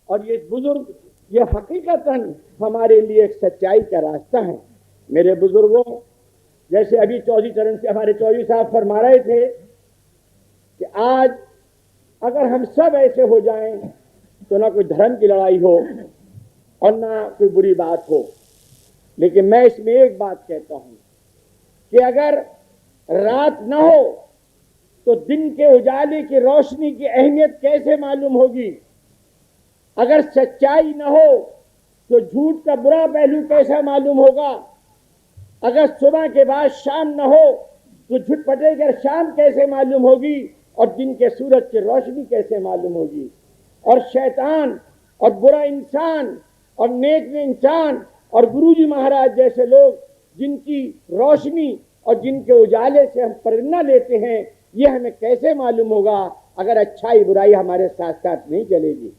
और ये बुजुर्ग ये हकीकतन हमारे लिए एक सच्चाई का रास्ता है। मेरे बुजुर्गों, जैसे अभी चौधरी चरण से हमारे चौधरी साहब फरमा रहे थे कि आज अगर हम सब ऐसे हो जाएं तो ना कोई धर्म की लड़ाई हो और ना कोई बुरी बात हो। लेकिन मैं इसमें एक बात कहता हूं कि अगर रात न हो तो दिन के उजाले की रोशनी की अहमियत कैसे मालूम होगी? अगर सच्चाई न हो तो झूठ का बुरा पहलू कैसा मालूम होगा? अगर सुबह के बाद शाम न हो तो झुटपटे कर शाम कैसे मालूम होगी? और दिन के सूरज की रोशनी कैसे मालूम होगी? और शैतान और बुरा इंसान और नेक इंसान और गुरुजी महाराज जैसे लोग जिनकी रोशनी और जिनके उजाले से हम प्रेरणा लेते हैं, ये हमें कैसे मालूम होगा अगर अच्छाई बुराई हमारे साथ साथ नहीं चलेगी?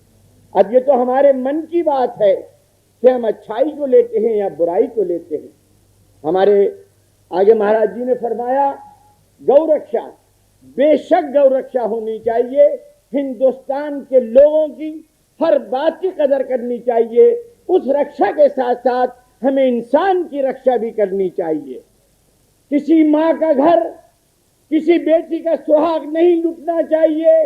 अब ये तो हमारे मन की बात है कि हम अच्छाई को लेते हैं या बुराई को लेते हैं। हमारे आगे महाराज जी ने फरमाया, गौ रक्षा, बेशक गौ रक्षा होनी चाहिए। हिंदुस्तान के लोगों की हर बात की कदर करनी चाहिए। उस रक्षा के साथ साथ हमें इंसान की रक्षा भी करनी चाहिए। किसी माँ का घर, किसी बेटी का सुहाग नहीं लुटना चाहिए।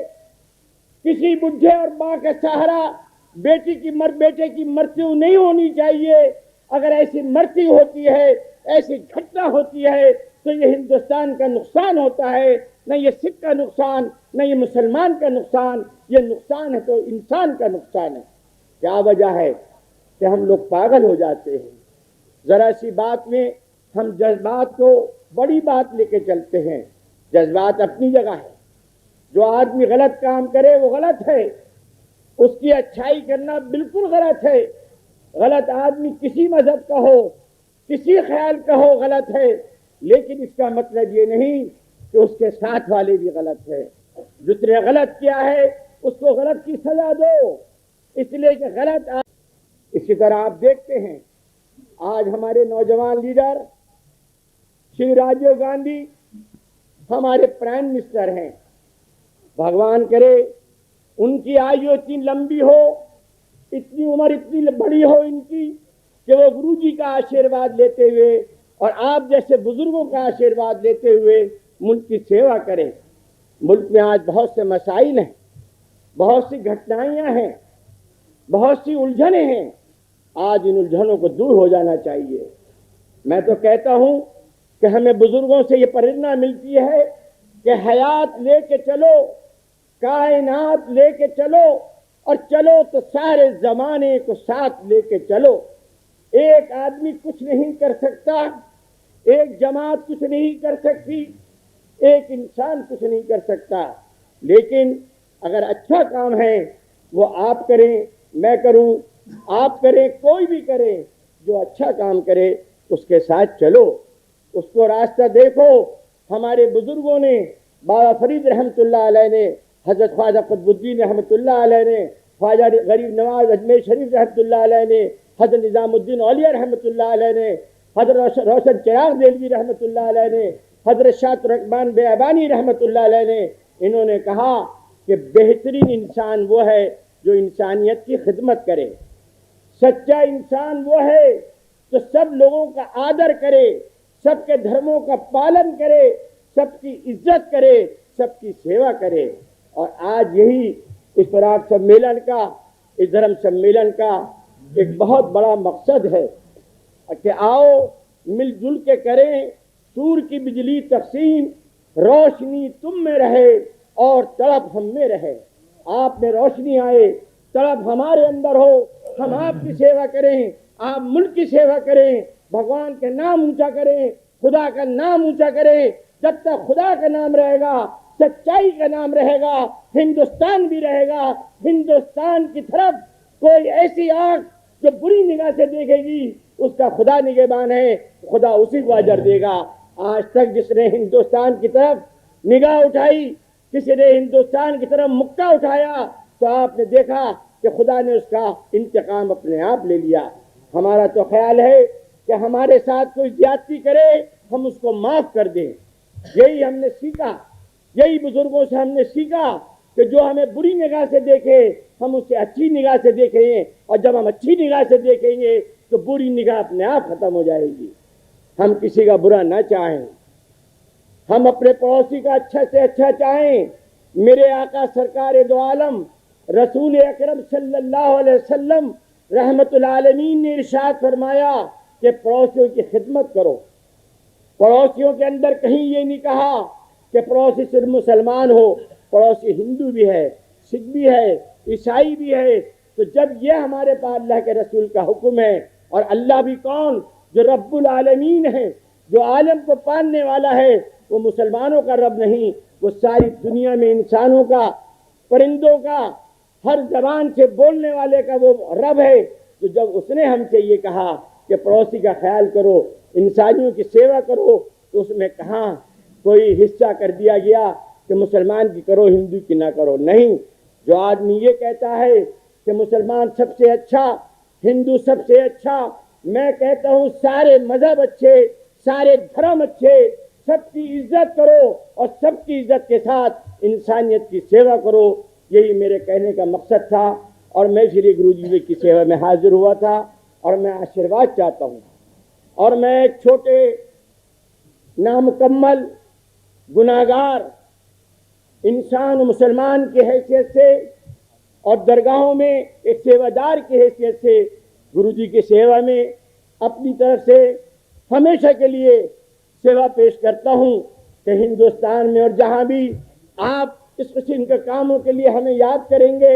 किसी बुढ़े और माँ का सहारा बेटे की मृत्यु नहीं होनी चाहिए। अगर ऐसी मृत्यु होती है, ऐसी घटना होती है, तो ये हिंदुस्तान का नुकसान होता है, न ये सिख का नुकसान, न ये मुसलमान का नुकसान। ये नुकसान है तो इंसान का नुकसान है। क्या वजह है कि हम लोग पागल हो जाते हैं? जरा सी बात में हम जज्बात को बड़ी बात लेके चलते हैं। जज्बात अपनी जगह है। जो आदमी गलत काम करे वो गलत है, उसकी अच्छाई करना बिल्कुल गलत है। गलत आदमी किसी मजहब का हो, किसी ख्याल का हो, गलत है। लेकिन इसका मतलब ये नहीं कि उसके साथ वाले भी गलत है। जिसने गलत किया है उसको गलत की सजा दो, इसलिए कि गलत। इसी तरह आप देखते हैं आज हमारे नौजवान लीडर श्री राजीव गांधी हमारे प्राइम मिनिस्टर हैं। भगवान करे उनकी आयु इतनी लंबी हो, इतनी उम्र इतनी बड़ी हो इनकी कि वो गुरु जी का आशीर्वाद लेते हुए और आप जैसे बुजुर्गों का आशीर्वाद लेते हुए मुल्क की सेवा करें। मुल्क में आज बहुत से मसाइल हैं, बहुत सी घटनाएं हैं, बहुत सी उलझनें हैं। आज इन उलझनों को दूर हो जाना चाहिए। मैं तो कहता हूं कि हमें बुजुर्गों से ये प्रेरणा मिलती है कि हयात लेके चलो, कायनात लेके चलो, और चलो तो सारे जमाने को साथ लेके चलो। एक आदमी कुछ नहीं कर सकता, एक जमात कुछ नहीं कर सकती, एक इंसान कुछ नहीं कर सकता। लेकिन अगर अच्छा काम है वो आप करें, मैं करूं, आप करें, कोई भी करे, जो अच्छा काम करे उसके साथ चलो, उसको रास्ता देखो। हमारे बुजुर्गों ने, बाबा फरीद रहमतुल्लाह अलैह ने, हजरत ख्वाजा कुतुबुद्दीन रहमतुल्लाह अलैह ने, ख्वाजा गरीब नवाज अजमेर शरीफ रहमतुल्लाह अलैह ने, हजरत निजामुद्दीन औलिया रहमतुल्लाह अलैह ने, हजरत रोशन चिराग देलवी रहमतुल्लाह अलैह ने, हजरत शाह तुर्कमान बेअबानी रहमतुल्लाह अलैह ने, इन्होंने कहा कि बेहतरीन इंसान वो है जो इंसानियत की खिदमत करे। सच्चा इंसान वो है जो सब लोगों का आदर करे, सबके धर्मों का पालन करे, सबकी इज्जत करे, सबकी सेवा करे। और आज यही इस पराग सम्मेलन का, इस धर्म सम्मेलन का एक बहुत बड़ा मकसद है कि आओ मिलजुल के करें सूर की बिजली तकसीम, रोशनी तुम में रहे और तड़प हम में रहे। आप में रोशनी आए, तड़प हमारे अंदर हो, हम आपकी सेवा करें, आप मुल्क की सेवा करें, भगवान का नाम ऊंचा करें, खुदा का नाम ऊंचा करें। जब तक खुदा का नाम रहेगा, सच्चाई का नाम रहेगा, हिंदुस्तान भी रहेगा। हिंदुस्तान की तरफ कोई ऐसी आंख जो बुरी निगाह से देखेगी, उसका खुदा निगहबान है, खुदा उसी को अजर देगा। आज तक जिसने हिंदुस्तान की तरफ निगाह उठाई, किसी ने हिंदुस्तान की तरफ मुक्का उठाया, तो आपने देखा कि खुदा ने उसका इंतकाम अपने आप ले लिया। हमारा तो ख्याल है कि हमारे साथ कोई ज्यादती करे, हम उसको माफ कर दें। यही हमने सीखा, यही बुजुर्गों से हमने सीखा कि जो हमें बुरी निगाह से देखे, हम उसे अच्छी निगाह से देखेंगे, और जब हम अच्छी निगाह से देखेंगे तो बुरी निगाह अपने आप खत्म हो जाएगी। हम किसी का बुरा ना चाहें, हम अपने पड़ोसी का अच्छा से अच्छा चाहें। मेरे आका सरकार दो आलम रसूल अकरम सल्लल्लाहु अलैहि वसल्लम रहमतुल आलमीन ने इरशाद फरमाया कि पड़ोसियों की खिदमत करो। पड़ोसियों के अंदर कहीं ये नहीं कहा कि पड़ोसी सिर्फ मुसलमान हो, पड़ोसी हिंदू भी है, सिख भी है, ईसाई भी है। तो जब ये हमारे पास अल्लाह के रसूल का हुक्म है, और अल्लाह भी कौन, जो रब्बुल आलमीन है, जो आलम को पालने वाला है, वो मुसलमानों का रब नहीं, वो सारी दुनिया में इंसानों का, परिंदों का, हर जबान से बोलने वाले का वो रब है। तो जब उसने हमसे ये कहा कि पड़ोसी का ख्याल करो, इंसानियों की सेवा करो, तो उसमें कहाँ कोई हिस्सा कर दिया गया कि मुसलमान की करो, हिंदू की ना करो। नहीं, जो आदमी ये कहता है कि मुसलमान सबसे अच्छा, हिंदू सबसे अच्छा, मैं कहता हूँ सारे मजहब अच्छे, सारे धर्म अच्छे, सबकी इज्जत करो और सबकी इज्जत के साथ इंसानियत की सेवा करो। यही मेरे कहने का मकसद था, और मैं श्री गुरु जी की सेवा में हाजिर हुआ था, और मैं आशीर्वाद चाहता हूँ। और मैं एक छोटे नामुकम्मल गुनाहगार इंसान मुसलमान की हैसियत से और दरगाहों में एक सेवादार की हैसियत से गुरु जी की सेवा में अपनी तरफ से हमेशा के लिए सेवा पेश करता हूँ कि हिंदुस्तान में और जहाँ भी आप इस किस्म के कामों के लिए हमें याद करेंगे,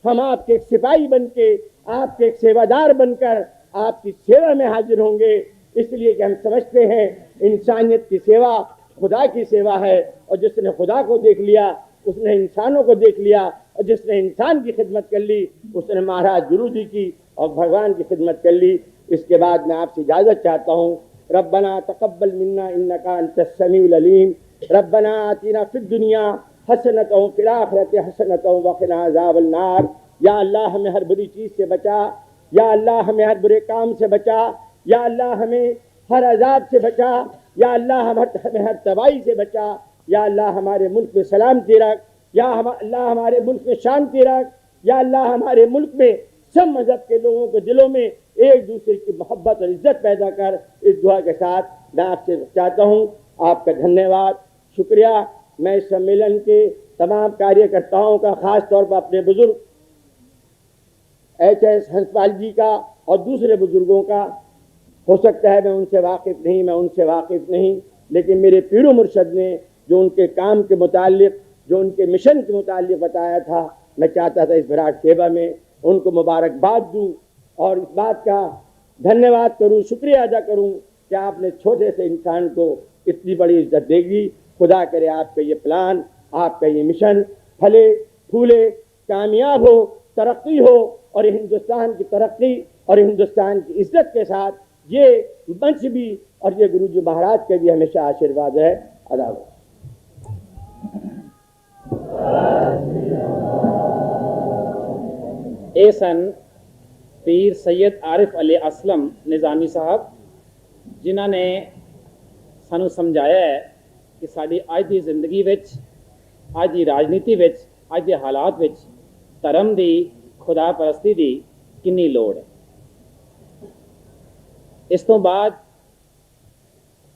हम आपके एक सिपाही बन के, आपके एक सेवादार बनकर आपकी सेवा में हाजिर होंगे। इसलिए कि हम समझते हैं इंसानियत की सेवा खुदा की सेवा है, और जिसने खुदा को देख लिया उसने इंसानों को देख लिया, और जिसने इंसान की खिदमत कर ली उसने महाराज गुरु जी की और भगवान की खिदमत कर ली। इसके बाद मैं आपसे इजाज़त चाहता हूँ। रब्बना तक़ब्बल मिन्ना इन्नका अंतस समीउल अलीम। रब्बना आतिना फिद दुनिया हसनतौ फिल आखिरति हसनतौ वक़िना अज़ाबन नार। या अल्लाह हमें हर बुरी चीज़ से बचा, या अल्लाह हमें हर बुरे काम से बचा, या अल्लाह हमें हर अजाब से बचा, या अल्लाह हमें हर तबाही से बचा, या अल्लाह हमारे मुल्क में सलामती रख, या अल्लाह हमारे मुल्क में शांति रख, या अल्लाह हमारे मुल्क में सब मजहब के लोगों के दिलों में एक दूसरे की मोहब्बत और इज्जत पैदा कर। इस दुआ के साथ मैं आपसे चाहता हूँ, आपका धन्यवाद, शुक्रिया। मैं इस सम्मेलन के तमाम कार्यकर्ताओं का, खास तौर पर अपने बुजुर्ग एच.एस. हंसपाल जी का और दूसरे बुजुर्गों का, हो सकता है मैं उनसे वाकिफ़ नहीं, लेकिन मेरे पीरो मुर्शद ने जो उनके काम के मुतालिक, जो उनके मिशन के मुतालिक बताया था, मैं चाहता था इस विराट सेवा में उनको मुबारकबाद दूँ और इस बात का धन्यवाद करूँ, शुक्रिया अदा करूँ कि आपने छोटे से इंसान को इतनी बड़ी इज्जत देगी। खुदा करे आपका ये प्लान, आपका ये मिशन फले फूले, कामयाब हो, तरक्की हो, और हिंदुस्तान की तरक्की और हिंदुस्तान की इज्जत के साथ ये मंच भी और ये गुरु जी महाराज का भी हमेशा आशीर्वाद है। अदा हो। ਇਹ ਸਨ ਪੀਰ ਸੈयद ਆਰਿਫ ਅਲੀ ਅਸਲਮ ਨਿਜ਼ਾਮੀ ਸਾਹਿਬ, ਜਿਨ੍ਹਾਂ ਨੇ ਸਾਨੂੰ ਸਮਝਾਇਆ ਹੈ ਕਿ ਸਾਡੀ ਅੱਜ ਦੀ ਜ਼ਿੰਦਗੀ ਵਿੱਚ, ਅੱਜ ਦੀ ਰਾਜਨੀਤੀ ਵਿੱਚ, ਅੱਜ ਦੇ ਹਾਲਾਤ ਵਿੱਚ ਧਰਮ ਦੀ, ਖੁਦਾ ਪਰਸਤੀ ਦੀ ਕਿੰਨੀ ਲੋੜ ਹੈ। ਇਸ ਤੋਂ ਬਾਅਦ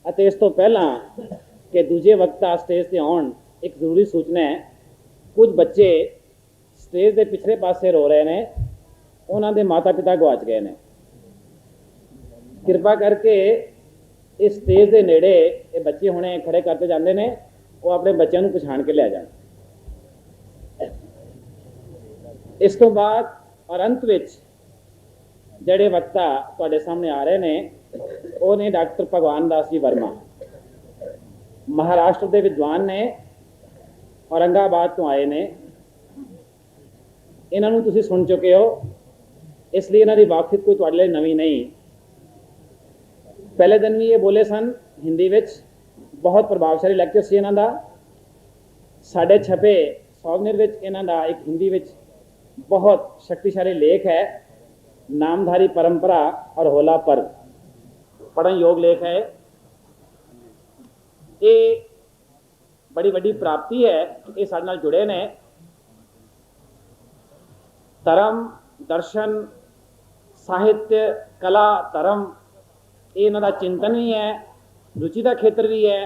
ਅਤੇ ਇਸ ਤੋਂ ਪਹਿਲਾਂ ਕਿ ਦੂਜੇ ਵਕਤਾ ਸਟੇਜ ਤੇ ਆਉਣ, ਇੱਕ ਜ਼ਰੂਰੀ ਸੂਚਨਾ ਹੈ। ਕੁਝ ਬੱਚੇ ਸਟੇਜ ਦੇ ਪਿਛਲੇ ਪਾਸੇ ਰੋ ਰਹੇ ਨੇ, ਉਹਨਾਂ ਦੇ ਮਾਤਾ ਪਿਤਾ ਗਵਾਚ ਗਏ ਨੇ। ਕਿਰਪਾ ਕਰਕੇ ਇਸ ਸਟੇਜ ਦੇ ਨੇੜੇ ਇਹ ਬੱਚੇ ਹੁਣੇ ਖੜੇ ਕਰਦੇ ਜਾਂਦੇ ਨੇ, ਉਹ ਆਪਣੇ ਬੱਚਿਆਂ ਨੂੰ ਪਛਾਣ ਕੇ ਲੈ ਜਾਣ। ਇਸ ਤੋਂ ਬਾਅਦ ਔਰ ਅੰਤ ਵਿੱਚ ਜਿਹੜੇ ਵਕਤਾ ਤੁਹਾਡੇ ਸਾਹਮਣੇ ਆ ਰਹੇ ਨੇ, ਉਹ ਨੇ ਡਾਕਟਰ ਭਗਵਾਨ ਦਾਸ ਜੀ ਵਰਮਾ। ਮਹਾਰਾਸ਼ਟਰ ਦੇ ਵਿਦਵਾਨ ਨੇ, औरंगाबाद तो आए ने। इन्हों तुसी सुन चुके हो, इसलिए इन्हों की वाकफियत कोई तुहाडे लई नवी नहीं। पहले दिन भी ये बोले सन हिंदी विच, बहुत प्रभावशाली लैक्चर से इन्हों का। साढ़े छपे सौगनिर विच इन्हों का एक हिंदी विच बहुत शक्तिशाली लेख है, नामधारी परंपरा और होला पर्व, पढ़न योग लेख है। ये बड़ी वड्डी प्राप्ति है, ये साडे नाल जुड़े ने। ਧਰਮ ਦਰਸ਼ਨ ਸਾਹਿत्य ਕਲਾ ਧਰਮ ਇਹ ਇਹਨਾਂ ਦਾ ਚਿੰਤਨ ਵੀ ਹੈ, ਰੁਚि ਦਾ ਖੇਤਰ ਵੀ ਹੈ,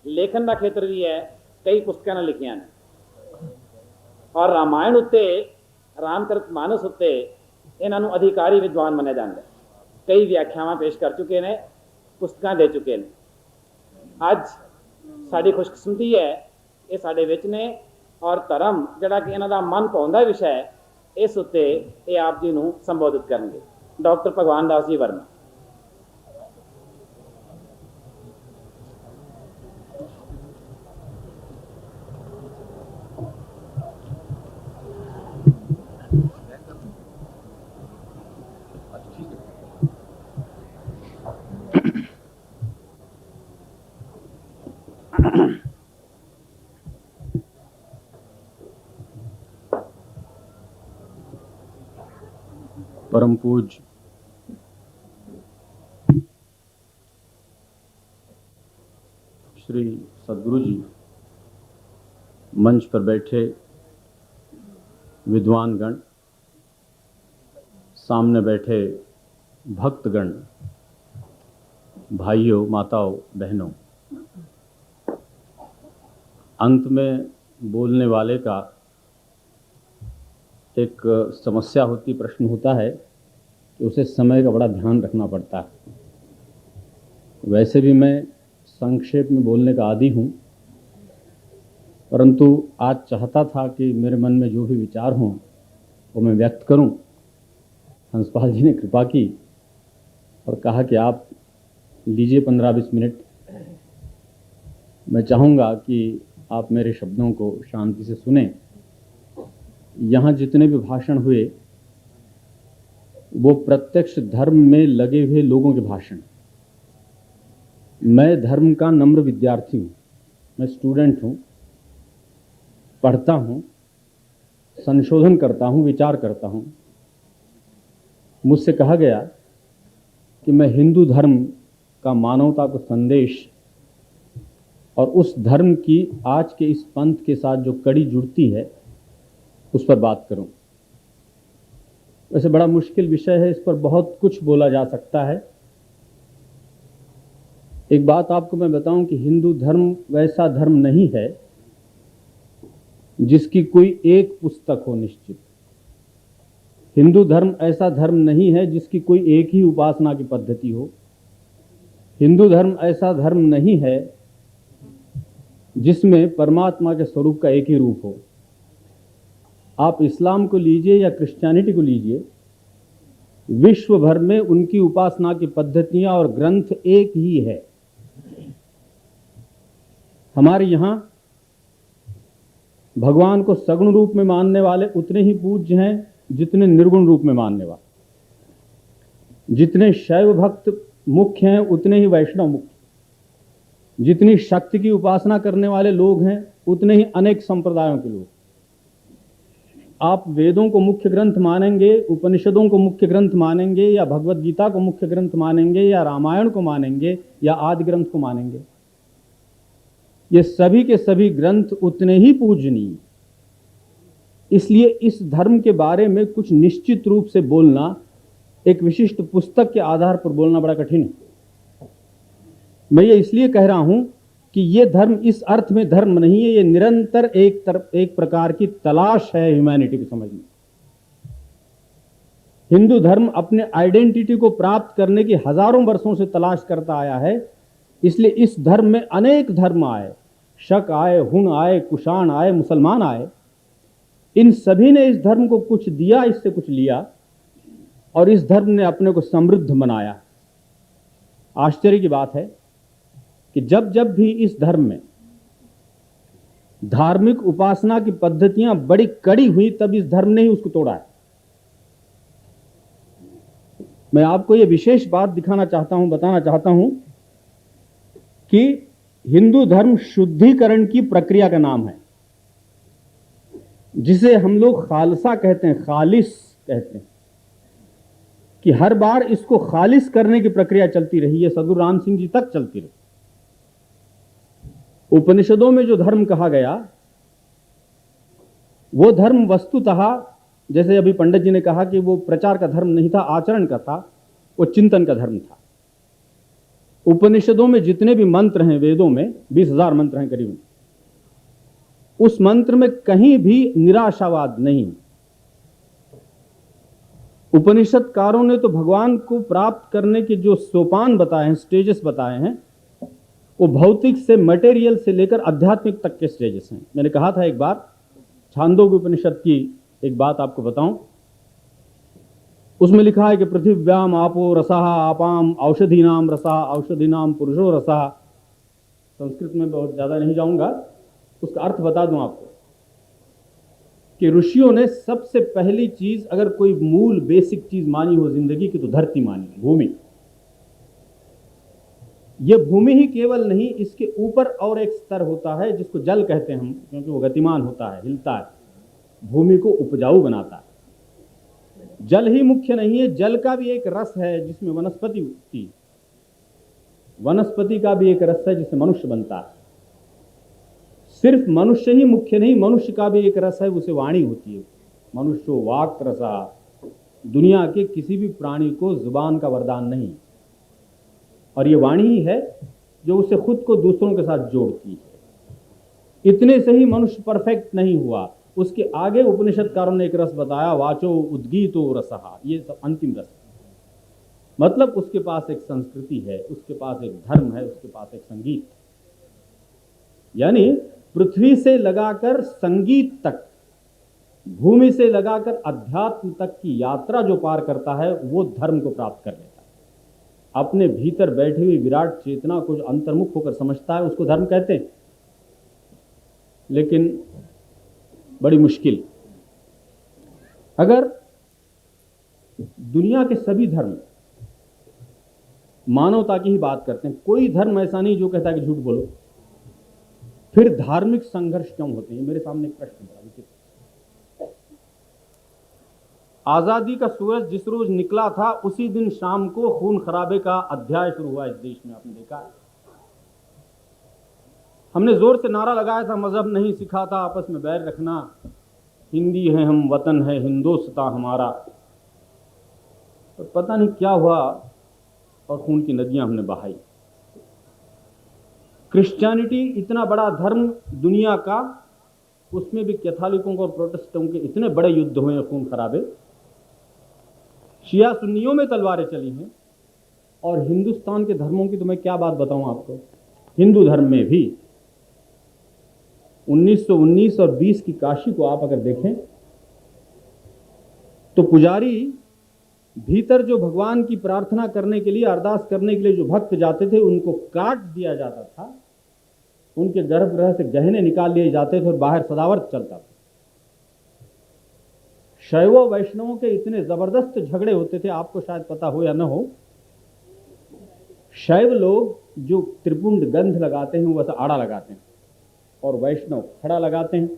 ਲੇਖਣ ਦਾ ਖੇਤਰ ਵੀ ਹੈ। ਕਈ ਪੁਸਤਕਾਂ ਨੇ ਲਿਖੀਆਂ ਨੇ ਔਰ ਰਾਮਾਇਣ ਉੱਤੇ ਰਾਮਚਰਿਤ ਮਾਨਸ ਉੱਤੇ ਇਹਨਾਂ ਨੂੰ ਅਧਿਕਾਰੀ ਵਿਦਵਾਨ ਮੰਨਿਆ ਜਾਂਦਾ। ਕਈ ਵਿਆਖਿਆਵਾਂ ਪੇਸ਼ ਕਰ ਚੁੱਕੇ ਨੇ, ਪੁਸਤਕਾਂ ਦੇ ਚੁੱਕੇ ਨੇ। ਅੱਜ ਸਾਡੀ ਖੁਸ਼ਕਿਸਮਤੀ ਹੈ ਇਹ ਸਾਡੇ ਵਿੱਚ ਨੇ ਔਰ ਧਰਮ ਜਿਹੜਾ ਕਿ ਇਹਨਾਂ ਦਾ ਮਨ ਭਾਉਂਦਾ ਵਿਸ਼ਾ ਹੈ, ਇਸ ਉੱਤੇ ਇਹ ਆਪ ਜੀ ਨੂੰ ਸੰਬੋਧਿਤ ਕਰਨਗੇ। ਡਾਕਟਰ ਭਗਵਾਨ ਦਾਸ ਜੀ ਵਰਮਾ। परम पूज्य श्री सद्गुरु जी, मंच पर बैठे विद्वानगण, सामने बैठे भक्तगण, भाइयों, माताओं, बहनों, अंत में बोलने वाले का एक समस्या होती, प्रश्न होता है कि उसे समय का बड़ा ध्यान रखना पड़ता है। वैसे भी मैं संक्षेप में बोलने का आदी हूँ, परंतु आज चाहता था कि मेरे मन में जो भी विचार हों वो मैं व्यक्त करूं। हंसपाल जी ने कृपा की और कहा कि आप लीजिए 15-20 मिनट। मैं चाहूँगा कि आप मेरे शब्दों को शांति से सुने। यहाँ जितने भी भाषण हुए वो प्रत्यक्ष धर्म में लगे हुए लोगों के भाषण। मैं धर्म का नम्र विद्यार्थी हूँ, मैं स्टूडेंट हूँ, पढ़ता हूँ, संशोधन करता हूँ, विचार करता हूँ। मुझसे कहा गया कि मैं हिंदू धर्म का मानवता को संदेश और उस धर्म की आज के इस पंथ के साथ जो कड़ी जुड़ती है उस पर बात करूं। वैसे बड़ा मुश्किल विषय है, इस पर बहुत कुछ बोला जा सकता है। एक बात आपको मैं बताऊं कि हिंदू धर्म वैसा धर्म नहीं है जिसकी कोई एक पुस्तक हो निश्चित। हिंदू धर्म ऐसा धर्म नहीं है जिसकी कोई एक ही उपासना की पद्धति हो। हिंदू धर्म ऐसा धर्म नहीं है जिसमें परमात्मा के स्वरूप का एक ही रूप हो। आप इस्लाम को लीजिए या क्रिश्चियनिटी को लीजिए, विश्व भर में उनकी उपासना की पद्धतियां और ग्रंथ एक ही है। हमारे यहां भगवान को सगुण रूप में मानने वाले उतने ही पूज्य हैं जितने निर्गुण रूप में मानने वाले। जितने शैव भक्त मुख्य हैं उतने ही वैष्णव मुख्य। जितनी शक्ति की उपासना करने वाले लोग हैं उतने ही अनेक संप्रदायों के लोग। आप वेदों को मुख्य ग्रंथ मानेंगे, उपनिषदों को मुख्य ग्रंथ मानेंगे, या भगवत गीता को मुख्य ग्रंथ मानेंगे, या रामायण को मानेंगे, या आदि ग्रंथ को मानेंगे, ये सभी के सभी ग्रंथ उतने ही पूजनीय। इसलिए इस धर्म के बारे में कुछ निश्चित रूप से बोलना, एक विशिष्ट पुस्तक के आधार पर बोलना बड़ा कठिन है। मैं ये इसलिए कह रहा हूं कि ये धर्म इस अर्थ में धर्म नहीं है, ये निरंतर एक प्रकार की तलाश है ह्यूमैनिटी को समझने। हिंदू धर्म अपने आइडेंटिटी को प्राप्त करने की हजारों वर्षों से तलाश करता आया है। इसलिए इस धर्म में अनेक धर्म आए, शक आए, हुन आए, कुषाण आए, मुसलमान आए। इन सभी ने इस धर्म को कुछ दिया, इससे कुछ लिया, और इस धर्म ने अपने को समृद्ध बनाया। आश्चर्य की बात है कि जब जब भी इस धर्म में धार्मिक उपासना की पद्धतियां बड़ी कड़ी हुई, तब इस धर्म ने ही उसको तोड़ा है। मैं आपको यह विशेष बात दिखाना चाहता हूं, बताना चाहता हूं कि हिंदू धर्म शुद्धिकरण की प्रक्रिया का नाम है, जिसे हम लोग खालसा कहते हैं, खालिस कहते हैं, कि हर बार इसको खालिस करने की प्रक्रिया चलती रही है, सदगुरु राम सिंह जी तक चलती रही। उपनिषदों में जो धर्म कहा गया वो धर्म वस्तुतः जैसे अभी पंडित जी ने कहा कि वो प्रचार का धर्म नहीं था, आचरण का था, वो चिंतन का धर्म था। उपनिषदों में जितने भी मंत्र हैं, वेदों में 20,000 मंत्र हैं करीब, उस मंत्र में कहीं भी निराशावाद नहीं। उपनिषदकारों ने तो भगवान को प्राप्त करने के जो सोपान बताए हैं, स्टेजेस बताए हैं, वो भौतिक से, मटेरियल से लेकर आध्यात्मिक तक के स्टेजेस हैं। मैंने कहा था एक बार, छांदोग्य उपनिषद की एक बात आपको बताऊं, उसमें लिखा है कि पृथिव्याम आपो रसः आपाम औषधीनाम रसः औषधीनाम पुरुषो रसः। संस्कृत में बहुत ज्यादा नहीं जाऊंगा, उसका अर्थ बता दूं आपको कि ऋषियों ने सबसे पहली चीज, अगर कोई मूल बेसिक चीज मानी हो जिंदगी की, तो धरती मानी, भूमि। यह भूमि ही केवल नहीं, इसके ऊपर और एक स्तर होता है जिसको जल कहते हैं हम, क्योंकि वो गतिमान होता है, हिलता है, भूमि को उपजाऊ बनाता है। जल ही मुख्य नहीं है, जल का भी एक रस है जिसमें वनस्पति उगती, वनस्पति का भी एक रस है जिससे मनुष्य बनता है। सिर्फ मनुष्य ही मुख्य नहीं, मनुष्य का भी एक रस है, उसे वाणी होती है। मनुष्यो वाक् रसा। दुनिया के किसी भी प्राणी को जुबान का वरदान नहीं, और ये वाणी ही है जो उसे खुद को दूसरों के साथ जोड़ती है। इतने से ही मनुष्य परफेक्ट नहीं हुआ, उसके आगे उपनिषदकारों ने एक रस बताया, वाचो उद्गीतो रसः, ये सब अंतिम रस है। मतलब उसके पास एक संस्कृति है, उसके पास एक धर्म है, उसके पास एक संगीत। यानी पृथ्वी से लगाकर संगीत तक, भूमि से लगाकर अध्यात्म तक की यात्रा जो पार करता है, वो धर्म को प्राप्त कर लेता है। अपने भीतर बैठी हुई विराट चेतना को जो अंतर्मुख होकर समझता है, उसको धर्म कहते हैं। लेकिन बड़ी मुश्किल, अगर दुनिया के सभी धर्म मानवता की ही बात करते हैं, कोई धर्म ऐसा नहीं जो कहता है कि झूठ बोलो, फिर धार्मिक संघर्ष क्यों होते हैं? मेरे सामने एक प्रश्न था। आजादी का सूरज जिस रोज निकला था, उसी दिन शाम को खून खराबे का अध्याय शुरू हुआ इस देश में, आपने देखा है। हमने जोर से नारा लगाया था, मजहब नहीं सिखाता आपस में बैर रखना, हिंदी है हम, वतन है हिंदुस्तां हमारा। और पता नहीं क्या हुआ और खून की नदियां हमने बहाई। क्रिश्चियनिटी इतना बड़ा धर्म दुनिया का, उसमें भी कैथोलिकों और प्रोटेस्टेंटों के इतने बड़े युद्ध हुए हैं, खून खराबे। शिया सुन्नियों में तलवारें चली हैं, और हिंदुस्तान के धर्मों की तो मैं क्या बात बताऊं आपको। हिंदू धर्म में भी 1919 और 20 की काशी को आप अगर देखें, तो पुजारी भीतर जो भगवान की प्रार्थना करने के लिए, अरदास करने के लिए जो भक्त जाते थे, उनको काट दिया जाता था, उनके गर्भगृह से गहने निकाल लिए जाते थे और बाहर सदावर्त चलता था। शैव वैष्णवों के इतने जबरदस्त झगड़े होते थे, आपको शायद पता हो या न हो। शैव लोग जो त्रिपुंड गंध लगाते हैं, वैसा आड़ा लगाते हैं, और वैष्णव खड़ा लगाते हैं।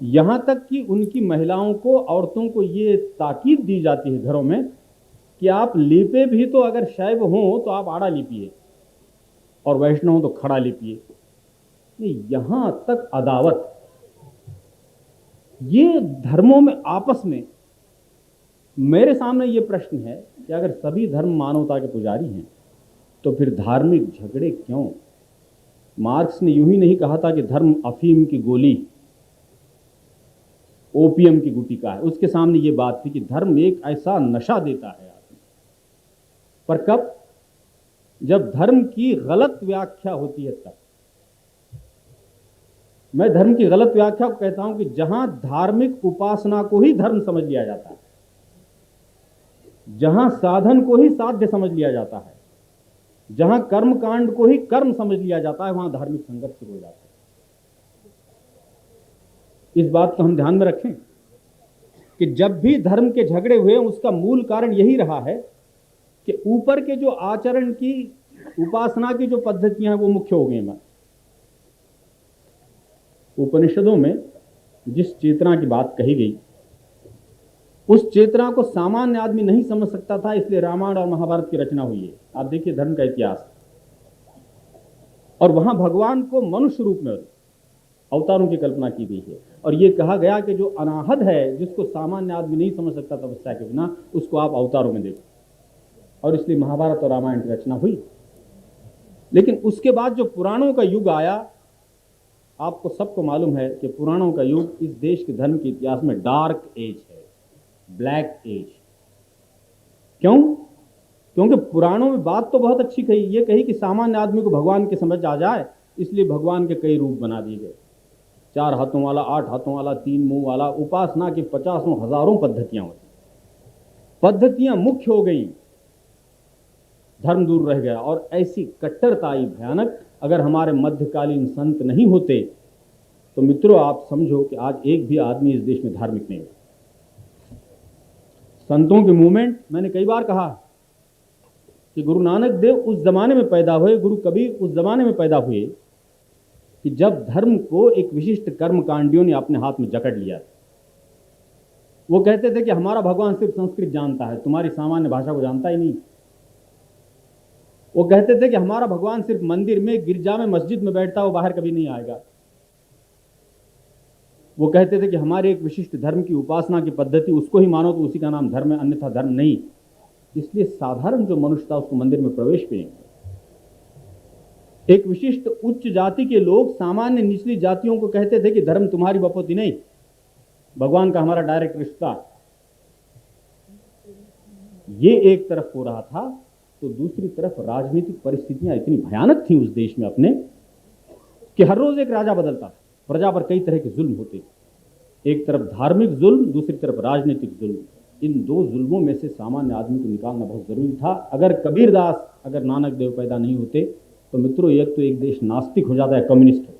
यहां तक कि उनकी महिलाओं को, औरतों को ये ताकीद दी जाती है घरों में कि आप लीपे भी तो अगर शैव हो तो आप आड़ा लीपिए, और वैष्णव हो तो खड़ा लीपिए। यहां तक अदावत। ये धर्मों में आपस में, मेरे सामने ये प्रश्न है कि अगर सभी धर्म मानवता के पुजारी हैं, तो फिर धार्मिक झगड़े क्यों? मार्क्स ने यूं ही नहीं कहा था कि धर्म अफीम की गोली, ओपियम की गुटिका है। उसके सामने ये बात थी कि धर्म एक ऐसा नशा देता है आदमी पर। कब? जब धर्म की गलत व्याख्या होती है तब। मैं धर्म की गलत व्याख्या को कहता हूं कि जहां धार्मिक उपासना को ही धर्म समझ लिया जाता है, जहां साधन को ही साध्य समझ लिया जाता है, जहां कर्म कांड को ही कर्म समझ लिया जाता है, वहां धार्मिक संघर्ष शुरू हो जाता है। इस बात को हम ध्यान में रखें कि जब भी धर्म के झगड़े हुए, उसका मूल कारण यही रहा है कि ऊपर के जो आचरण की, उपासना की जो पद्धतियां हैं, वो मुख्य हो गई। उपनिषदों में जिस चेतना की बात कही गई, उस चेतना को सामान्य आदमी नहीं समझ सकता था, इसलिए रामायण और महाभारत की रचना हुई है। आप देखिए धर्म का इतिहास, और वहां भगवान को मनुष्य रूप में अवतारों की कल्पना की गई है। और ये कहा गया कि जो अनाहत है, जिसको सामान्य आदमी नहीं समझ सकता तपस्या के बिना, उसको आप अवतारों में देखो, और इसलिए महाभारत और रामायण की रचना हुई। लेकिन उसके बाद जो पुराणों का युग आया, आपको सबको मालूम है कि पुराणों का युग इस देश के धर्म के इतिहास में डार्क एज है, ब्लैक एज। क्यों? क्योंकि पुराणों में बात तो बहुत अच्छी कही, ये कही कि सामान्य आदमी को भगवान की समझ आ जाए, इसलिए भगवान के कई रूप बना दिए गए, 4 हाथों वाला, 8 हाथों वाला, 3 मुंह वाला। उपासना की 50 हजारों पद्धतियां हुई, पद्धतियां मुख्य हो गई, धर्म दूर रह गया। और ऐसी कट्टरता आई भयानक, अगर हमारे मध्यकालीन संत नहीं होते तो मित्रों आप समझो कि आज एक भी आदमी इस देश में धार्मिक नहीं होता। संतों की मूवमेंट, मैंने कई बार कहा कि गुरु नानक देव उस जमाने में पैदा हुए, गुरु कबीर उस जमाने में पैदा हुए कि जब धर्म को एक विशिष्ट कर्मकांडियों ने अपने हाथ में जकड़ लिया। वो कहते थे कि हमारा भगवान सिर्फ संस्कृत जानता है, तुम्हारी सामान्य भाषा को जानता ही नहीं। वो कहते थे कि हमारा भगवान सिर्फ मंदिर में, गिरजा में, मस्जिद में बैठता है, वो बाहर कभी नहीं आएगा। वो कहते थे कि हमारे एक विशिष्ट धर्म की उपासना की पद्धति, उसको ही मानो तो उसी का नाम धर्म है, अन्यथा धर्म नहीं। इसलिए साधारण जो मनुष्य था उसको मंदिर में प्रवेश भी नहीं। एक विशिष्ट उच्च जाति के लोग सामान्य निचली जातियों को कहते थे कि धर्म तुम्हारी बपोती नहीं, भगवान का हमारा डायरेक्ट रिश्ता। ये एक तरफ हो रहा था, तो दूसरी तरफ राजनीतिक परिस्थितियां इतनी भयानक थी उस देश में अपने कि हर रोज एक राजा बदलता, प्रजा पर कई तरह के जुल्म होते। एक तरफ धार्मिक जुल्म, दूसरी तरफ राजनीतिक जुल्म। इन दो जुल्मों में से सामान्य आदमी को निकालना बहुत जरूरी था। अगर कबीरदास, अगर नानक देव पैदा नहीं होते तो मित्रों एक देश नास्तिक हो जाता है, कम्युनिस्ट हो।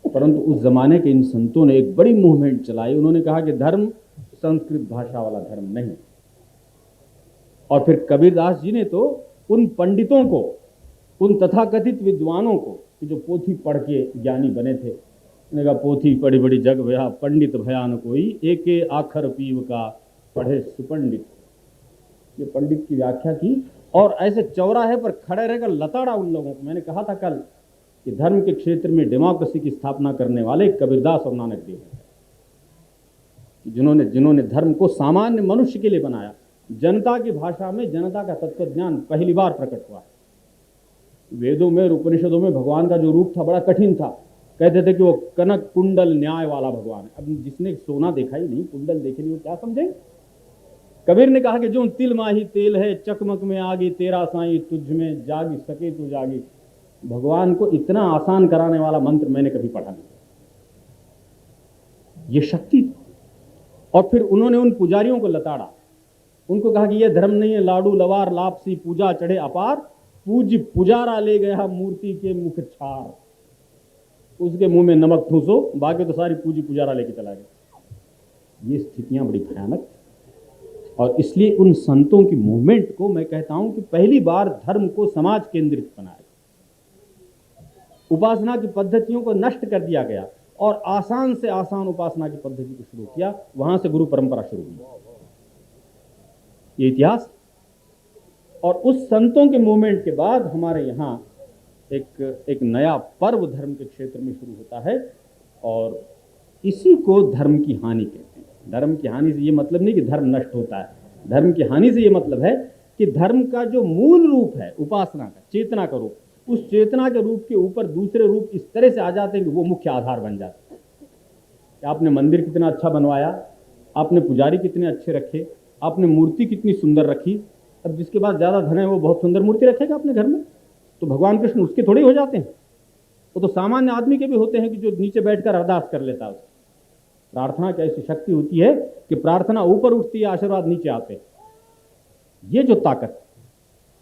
परंतु उस जमाने के इन संतों ने एक बड़ी मूवमेंट चलाई। उन्होंने कहा कि धर्म संस्कृत भाषा वाला धर्म नहीं। और फिर कबीरदास जी ने तो उन पंडितों को, उन तथाकथित विद्वानों को कि जो पोथी पढ़ के ज्ञानी बने थे, उन्होंने कहा पोथी पढ़ी बड़ी जग भया, पंडित भयान कोई, एके आखर पीव का पढ़े सुपंडित। ये पंडित की व्याख्या की। और ऐसे चौराहे पर खड़े रहकर लताड़ा उन लोगों को। मैंने कहा था कल कि धर्म के क्षेत्र में डेमोक्रेसी की स्थापना करने वाले कबीरदास और नानक देव हैं, जिन्होंने धर्म को सामान्य मनुष्य के लिए बनाया। जनता की भाषा में जनता का तत्व ज्ञान पहली बार प्रकट हुआ। वेदों में और उपनिषदों में भगवान का जो रूप था बड़ा कठिन था। कहते थे कि वो कनक कुंडल न्याय वाला भगवान है। अब जिसने सोना देखा ही नहीं, कुंडल देखे नहीं, वो क्या समझे। कबीर ने कहा कि जो तिल माही तेल है, चकमक में आगी तेरा साईं, तुझ में जागी सके तो जागी। भगवान को इतना आसान कराने वाला मंत्र मैंने कभी पढ़ा नहीं। ये शक्ति थी। और फिर उन्होंने उन पुजारियों को लताड़ा, उनको कहा कि यह धर्म नहीं है, लाडू लवार लापसी पूजा चढ़े अपार, पूज्य पुजारा ले गया मूर्ति के मुख छार। उसके मुंह में नमक ठूसो, बाकी तो सारी पूजी पुजारा लेके चला गया। ये स्थितियां बड़ी भयानक। और इसलिए उन संतों की मूवमेंट को मैं कहता हूं कि पहली बार धर्म को समाज केंद्रित बनाया, उपासना की पद्धतियों को नष्ट कर दिया गया और आसान से आसान उपासना की पद्धति को शुरू किया। वहां से गुरु परंपरा शुरू हुई। ये इतिहास। और उस संतों के मूवमेंट के बाद हमारे यहाँ एक नया पर्व धर्म के क्षेत्र में शुरू होता है, और इसी को धर्म की हानि कहते हैं। धर्म की हानि से ये मतलब नहीं कि धर्म नष्ट होता है। धर्म की हानि से ये मतलब है कि धर्म का जो मूल रूप है उपासना का, चेतना का रूप, उस चेतना के रूप के ऊपर दूसरे रूप इस तरह से आ जाते हैं कि वो मुख्य आधार बन जाते हैं। आपने मंदिर कितना अच्छा बनवाया, आपने पुजारी कितने अच्छे रखे, आपने मूर्ति कितनी सुंदर रखी। अब जिसके पास ज़्यादा धन है वो बहुत सुंदर मूर्ति रखेगा अपने घर में, तो भगवान कृष्ण उसके थोड़े हो जाते हैं। वो तो सामान्य आदमी के भी होते हैं कि जो नीचे बैठकर अरदास कर लेता है। प्रार्थना की ऐसी शक्ति होती है कि प्रार्थना ऊपर उठती है, आशीर्वाद नीचे आते हैं। ये जो ताकत,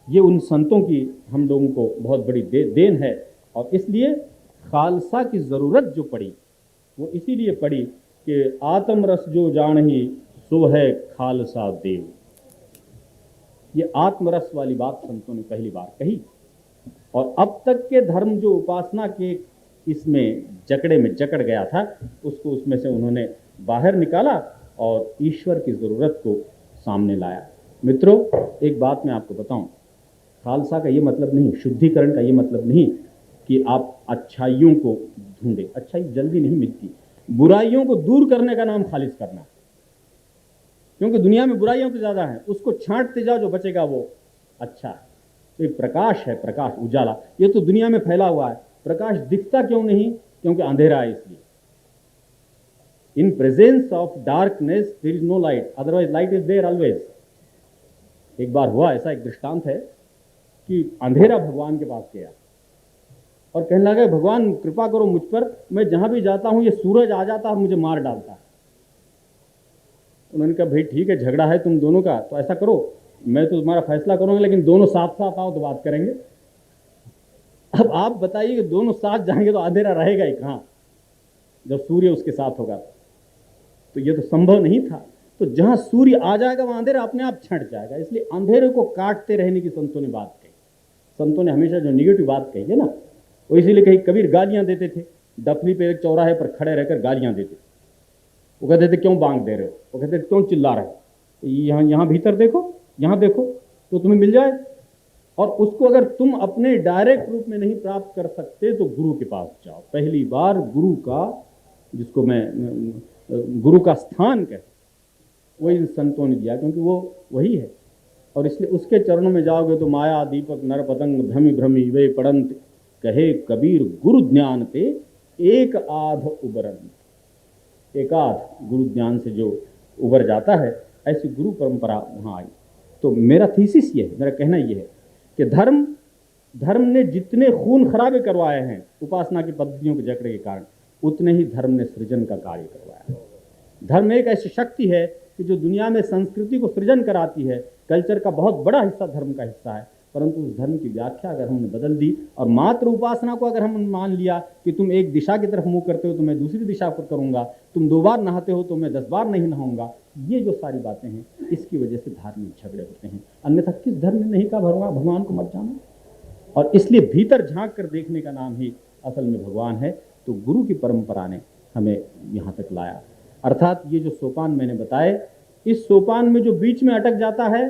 ये उन संतों की हम लोगों को बहुत बड़ी देन है। और इसलिए खालसा की ज़रूरत जो पड़ी वो इसीलिए पड़ी कि आत्म रस जो जानही सो है खालसा देव। ये आत्मरस वाली बात संतों ने पहली बार कही। और अब तक के धर्म जो उपासना के इसमें जकड़े में जकड़ गया था, उसको उसमें से उन्होंने बाहर निकाला और ईश्वर की ज़रूरत को सामने लाया। मित्रों, एक बात मैं आपको बताऊं, खालसा का ये मतलब नहीं, शुद्धिकरण का ये मतलब नहीं कि आप अच्छाइयों को ढूंढे। अच्छाई जल्दी नहीं मिलती, बुराइयों को दूर करने का नाम खालिज करना है, क्योंकि दुनिया में बुराइयां तो ज्यादा हैं, उसको छांटते जाओ, जो बचेगा वो अच्छा है। तो एक प्रकाश है, प्रकाश उजाला, ये तो दुनिया में फैला हुआ है। प्रकाश दिखता क्यों नहीं? क्योंकि अंधेरा है, इसलिए। In presence of darkness there is no light, otherwise light is there always. एक बार हुआ ऐसा, एक दृष्टांत है कि अंधेरा भगवान के पास गया और कहने लगा, भगवान कृपा करो मुझ पर, मैं जहां भी जाता हूं ये सूरज आ जाता है और मुझे मार डालता है। उन्होंने कहा, भाई ठीक है, झगड़ा है तुम दोनों का, तो ऐसा करो, मैं तो तुम्हारा फैसला करूंगा, लेकिन दोनों साथ साथ आओ तो बात करेंगे। अब आप बताइए कि दोनों साथ जाएंगे तो अंधेरा रहेगा ही कहां, जब सूर्य उसके साथ होगा। तो ये तो संभव नहीं था। तो जहां सूर्य आ जाएगा वहां अंधेरा अपने आप छंट जाएगा। इसलिए अंधेरे को काटते रहने की संतों ने बात कही। संतों ने हमेशा जो निगेटिव बात कही है ना, वो इसीलिए कही। कबीर गालियां देते थे, डफली पे एक चौराहे पर खड़े रहकर गालियां देते थे। वो कहते थे, क्यों बांग दे रहे हो? वो कहते थे, क्यों चिल्ला रहे हो? यहाँ भीतर देखो, यहाँ देखो तो तुम्हें मिल जाए। और उसको अगर तुम अपने डायरेक्ट रूप में नहीं प्राप्त कर सकते तो गुरु के पास जाओ। पहली बार गुरु का, जिसको मैं गुरु का स्थान कहता, वो इन संतों ने दिया, क्योंकि वो वही है। और इसलिए उसके चरणों में जाओगे तो माया दीपक नर पतंग भ्रमि भ्रमि वे पड़ंत, कहे कबीर गुरु ज्ञान पे एक आध उबरंत। एक आध गुरु ज्ञान से जो उबर जाता है, ऐसी गुरु परंपरा वहाँ आई। तो मेरा थीसिस ये है, मेरा कहना ये है कि धर्म ने जितने खून खराबे करवाए हैं उपासना की पद्धतियों के जकड़े के कारण, उतने ही धर्म ने सृजन का कार्य करवाया है। धर्म एक ऐसी शक्ति है कि जो दुनिया में संस्कृति को सृजन कराती है। कल्चर का बहुत बड़ा हिस्सा धर्म का हिस्सा है, परंतु उस धर्म की व्याख्या अगर हमने बदल दी और मात्र उपासना को अगर हम मान लिया कि तुम एक दिशा की तरफ मुंह करते हो तो मैं दूसरी दिशा पर करूंगा, तुम 2 बार नहाते हो तो मैं 10 बार नहीं नहाऊंगा, ये जो सारी बातें हैं, इसकी वजह से धार्मिक झगड़े होते हैं। अन्यथा किस धर्म ने नहीं कहा भगवान को मत जानो? और इसलिए भीतर झांक कर देखने का नाम ही असल में भगवान है। तो गुरु की परंपरा ने हमें यहाँ तक लाया। अर्थात ये जो सोपान मैंने बताए, इस सोपान में जो बीच में अटक जाता है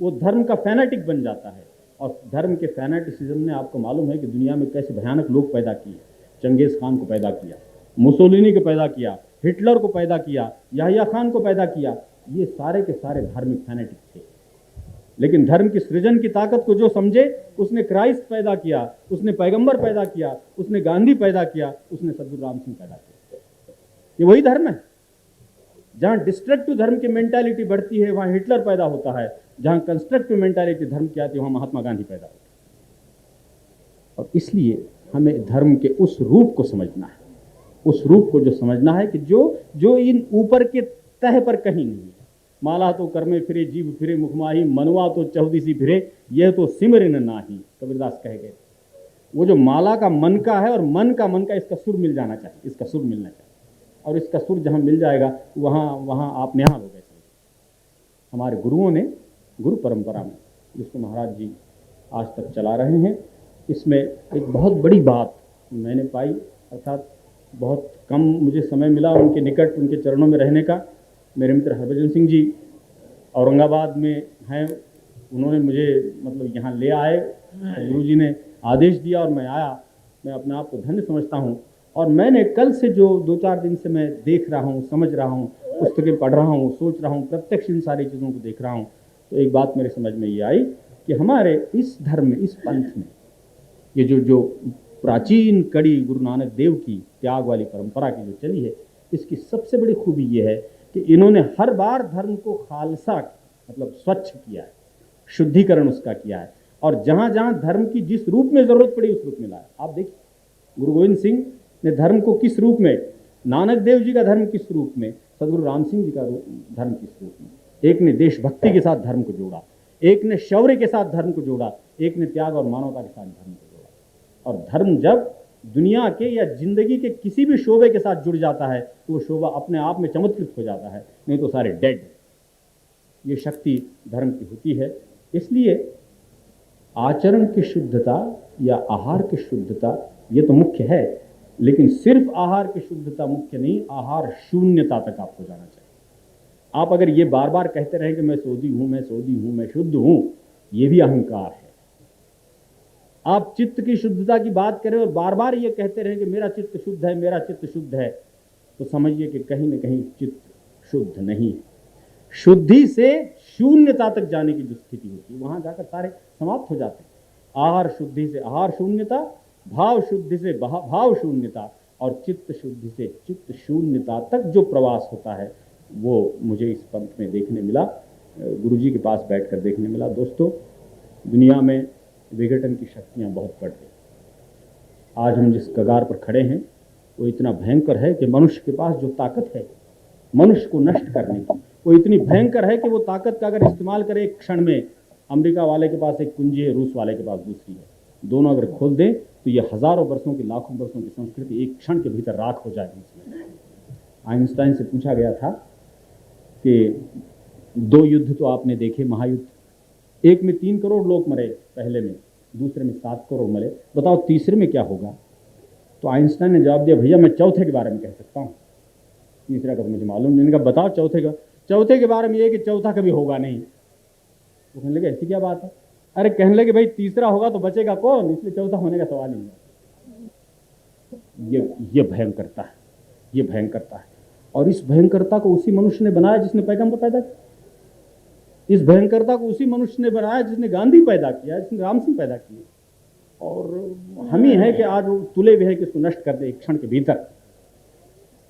वो धर्म का फैनेटिक बन जाता है। और धर्म के फैनेटिसिज्म ने, आपको मालूम है कि दुनिया में कैसे भयानक लोग पैदा किए। चंगेज खान को पैदा किया, मुसोलिनी को पैदा किया, हिटलर को पैदा किया, याहिया खान को पैदा किया। ये सारे के सारे धार्मिक फैनेटिक थे। लेकिन धर्म की सृजन की ताकत को जो समझे, उसने क्राइस्ट पैदा किया, उसने पैगंबर पैदा किया, उसने गांधी पैदा किया, उसने सद्गुरु राम सिंह पैदा किया। ये वही धर्म है। जहां डिस्ट्रक्टिव धर्म की मेंटालिटी बढ़ती है वहां हिटलर पैदा होता है, जहां कंस्ट्रक्टिव मेंटालिटी धर्म की आती है वहां महात्मा गांधी पैदा होता है। और इसलिए हमें धर्म के उस रूप को समझना है, उस रूप को जो समझना है कि जो इन ऊपर के तह पर कहीं नहीं है। माला तो कर्मे फिरे जीव फिरे मुखमाही, मनवा तो चौदिसी फिरे, यह तो सिमरन नाही, कबीरदास कह गए। वो जो माला का मन का है और मन का इसका सुर मिल जाना चाहिए, इसका सुर मिलना चाहिए। और इसका सुर जहाँ मिल जाएगा वहाँ आप निहाल हो गए। हमारे गुरुओं ने, गुरु परंपरा में, जिसको महाराज जी आज तक चला रहे हैं, इसमें एक बहुत बड़ी बात मैंने पाई। अर्थात बहुत कम मुझे समय मिला उनके निकट, उनके चरणों में रहने का। मेरे मित्र हरभजन सिंह जी औरंगाबाद में हैं, उन्होंने मुझे मतलब यहाँ ले आए, गुरु जी ने आदेश दिया और मैं आया। मैं अपने आप को धन्य समझता हूँ। और मैंने कल से जो 2-4 दिन से मैं देख रहा हूँ, समझ रहा हूँ, पुस्तकें पढ़ रहा हूँ, सोच रहा हूँ, प्रत्यक्ष इन सारी चीज़ों को देख रहा हूँ, तो एक बात मेरे समझ में ये आई कि हमारे इस धर्म में, इस पंथ में, ये जो प्राचीन कड़ी गुरु नानक देव की त्याग वाली परंपरा की जो चली है, इसकी सबसे बड़ी खूबी ये है कि इन्होंने हर बार धर्म को खालसा, मतलब स्वच्छ किया है, शुद्धिकरण उसका किया है। और जहाँ जहाँ धर्म की जिस रूप में जरूरत पड़ी उस रूप में लाया। आप देखिए गुरु गोविंद सिंह ने धर्म को किस रूप में, नानक देव जी का धर्म किस रूप में, सदगुरु राम सिंह जी का धर्म किस रूप में। एक ने देशभक्ति के साथ धर्म को जोड़ा, एक ने शौर्य के साथ धर्म को जोड़ा, एक ने त्याग और मानवता के साथ धर्म को जोड़ा। और धर्म जब दुनिया के या जिंदगी के किसी भी शोभे के साथ जुड़ जाता है तो वो शोभा अपने आप में चमत्कृत हो जाता है, नहीं तो सारे डेड। ये शक्ति धर्म की होती है। इसलिए आचरण की शुद्धता या आहार की शुद्धता ये तो मुख्य है, लेकिन सिर्फ आहार की शुद्धता मुख्य नहीं, आहार शून्यता तक आपको जाना चाहिए। आप अगर ये बार बार कहते रहें कि मैं सोधी हूं, मैं सोधी हूं, मैं शुद्ध हूं, ये भी अहंकार है। आप चित्त की शुद्धता की बात करें और बार बार ये कहते रहें कि मेरा चित्त शुद्ध है, मेरा चित्त शुद्ध है, तो समझिए कि कहीं ना कहीं चित्त शुद्ध नहीं है। शुद्धि से शून्यता तक जाने की जो स्थिति होती है, वहां जाकर सारे समाप्त हो जाते हैं। आहार शुद्धि से आहार शून्यता, भाव शुद्धि से भाव शून्यता, और चित्त शुद्धि से चित्त शून्यता तक जो प्रवास होता है, वो मुझे इस पंथ में देखने मिला, गुरुजी के पास बैठकर देखने मिला। दोस्तों, दुनिया में विघटन की शक्तियां बहुत बढ़ गई। आज हम जिस कगार पर खड़े हैं वो इतना भयंकर है कि मनुष्य के पास जो ताकत है मनुष्य को नष्ट करने की, वो इतनी भयंकर है कि वो ताकत का अगर इस्तेमाल करें एक क्षण में, अमेरिका वाले के पास एक कुंजी है, रूस वाले के पास दूसरी है, दोनों अगर खोल दें तो ये हजारों वर्षों की, लाखों वर्षों की संस्कृति एक क्षण के भीतर राख हो जाएगी। आइंस्टाइन से पूछा गया था कि 2 युद्ध तो आपने देखे, महायुद्ध, एक में 3 करोड़ लोग मरे, पहले में, दूसरे में 7 करोड़ मरे, बताओ तीसरे में क्या होगा? तो आइंस्टाइन ने जवाब दिया, भैया मैं चौथे के बारे में कह सकता हूँ, तीसरा का तो मुझे मालूम नहीं। कहा बताओ चौथे के बारे में ये कि चौथा कभी होगा नहीं। तो कहने लगे ऐसी क्या बात है? अरे कहने लगे भाई तीसरा होगा तो बचेगा कौन, इसलिए चौथा होने का सवाल ही नहीं। ये भयंकरता है, ये भयंकरता है। और इस भयंकरता को उसी मनुष्य ने बनाया जिसने पैगंबर पैदा किया। इस भयंकरता को उसी मनुष्य ने बनाया जिसने गांधी पैदा किया, जिसने राम सिंह पैदा किए। और हम ही है कि आज वो तुले हुए हैं कि इसको नष्ट कर दे एक क्षण के भीतर।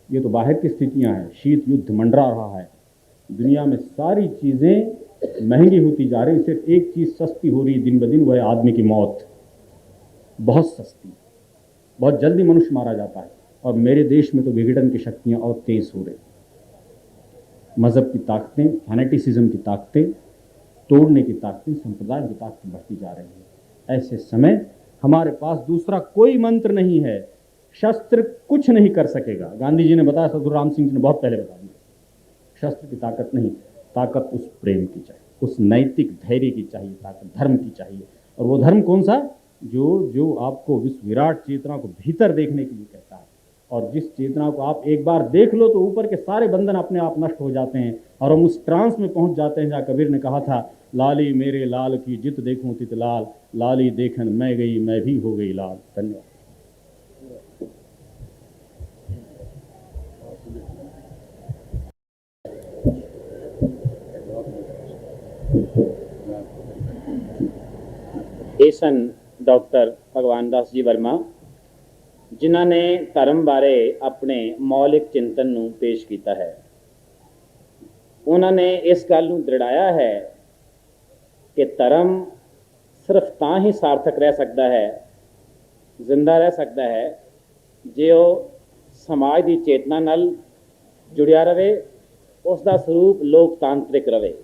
ये तो बाहर की स्थितियां हैं, शीत युद्ध मंडरा रहा है, दुनिया में सारी चीजें महंगी होती जा रही, सिर्फ एक चीज सस्ती हो रही दिन ब दिन, वह है आदमी की मौत। बहुत सस्ती, बहुत जल्दी मनुष्य मारा जाता है। और मेरे देश में तो विघटन की शक्तियां और तेज हो रही, मजहब की ताकतें, फैनेटिसिज्म की ताकतें, तोड़ने की ताकतें, संप्रदाय की ताकतें बढ़ती जा रही हैं। ऐसे समय हमारे पास दूसरा कोई मंत्र नहीं है, शस्त्र कुछ नहीं कर सकेगा। गांधी जी ने बताया, सदगुरु राम सिंह जी ने बहुत पहले बता दिया, शस्त्र की ताकत नहीं, ताकत उस प्रेम की चाहिए, उस नैतिक धैर्य की चाहिए, ताकत धर्म की चाहिए। और वो धर्म कौन सा? जो आपको इस विराट चेतना को भीतर देखने के लिए कहता है। और जिस चेतना को आप एक बार देख लो तो ऊपर के सारे बंधन अपने आप नष्ट हो जाते हैं, और हम उस ट्रांस में पहुंच जाते हैं जहाँ कबीर ने कहा था, लाली मेरे लाल की जित देखूं तित लाल, लाली देखन मैं गई मैं भी हो गई लाल। धन्यवाद। ਇਹ ਸਨ ਡਾਕਟਰ ਭਗਵਾਨ ਦਾਸ ਜੀ ਵਰਮਾ, ਜਿਨ੍ਹਾਂ ਨੇ ਧਰਮ ਬਾਰੇ ਆਪਣੇ ਮੌਲਿਕ ਚਿੰਤਨ ਨੂੰ ਪੇਸ਼ ਕੀਤਾ ਹੈ। ਉਹਨਾਂ ਨੇ ਇਸ ਗੱਲ ਨੂੰ ਦ੍ਰਿੜਾਇਆ ਹੈ ਕਿ ਧਰਮ ਸਿਰਫ ਤਾਂ ਹੀ ਸਾਰਥਕ ਰਹਿ ਸਕਦਾ ਹੈ, ਜ਼ਿੰਦਾ ਰਹਿ ਸਕਦਾ ਹੈ, ਜੇ ਉਹ ਸਮਾਜ ਦੀ ਚੇਤਨਾ ਨਾਲ ਜੁੜਿਆ ਰਹੇ, ਉਸ ਦਾ ਸਰੂਪ ਲੋਕਤਾਂਤਰਿਕ ਰਹੇ।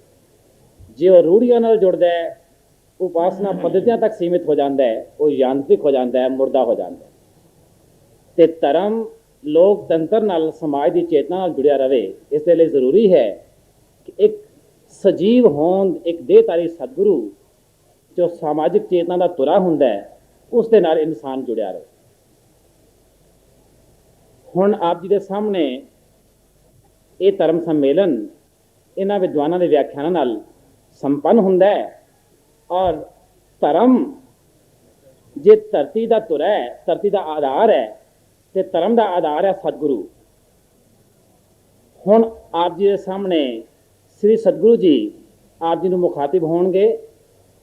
ਜੇ ਉਹ ਰੂੜੀਆਂ ਨਾਲ ਜੁੜਦਾ ਹੈ, ਉਪਾਸਨਾ ਪੱਧਤੀਆਂ ਤੱਕ ਸੀਮਿਤ ਹੋ ਜਾਂਦਾ ਹੈ, ਉਹ ਯਾਂਤਰਿਕ ਹੋ ਜਾਂਦਾ ਹੈ, ਮੁਰਦਾ ਹੋ ਜਾਂਦਾ ਹੈ। ਤੇ ਧਰਮ ਲੋਕਤੰਤਰ ਨਾਲ, ਸਮਾਜ ਦੀ ਚੇਤਨਾ ਨਾਲ ਜੁੜਿਆ ਰਹੇ। ਇਸ ਦੇ ਲਈ ਜ਼ਰੂਰੀ ਹੈ ਕਿ ਇੱਕ ਸਜੀਵ ਹੋਂਦ, ਇੱਕ ਦੇਹਧਾਰੀ ਸਤਿਗੁਰੂ ਜੋ ਸਮਾਜਿਕ ਚੇਤਨਾ ਦਾ ਤੁਰਾ ਹੁੰਦਾ ਹੈ, ਉਸ ਦੇ ਨਾਲ ਇਨਸਾਨ ਜੁੜਿਆ ਰਹੇ। ਹੁਣ ਆਪ ਜੀ ਦੇ ਸਾਹਮਣੇ ਇਹ ਧਰਮ ਸੰਮੇਲਨ ਇਹਨਾਂ ਵਿਦਵਾਨਾਂ ਦੇ ਵਿਆਖਿਆਨਾਂ ਨਾਲ ਸੰਪੰਨ ਹੁੰਦਾ ਹੈ। और धर्म जे धरती का तुर है, धरती का आधार है, तो धर्म का आधार है सतगुरु। हुण आप जी के सामने श्री सतगुरु जी आप जी को मुखातिब होणगे,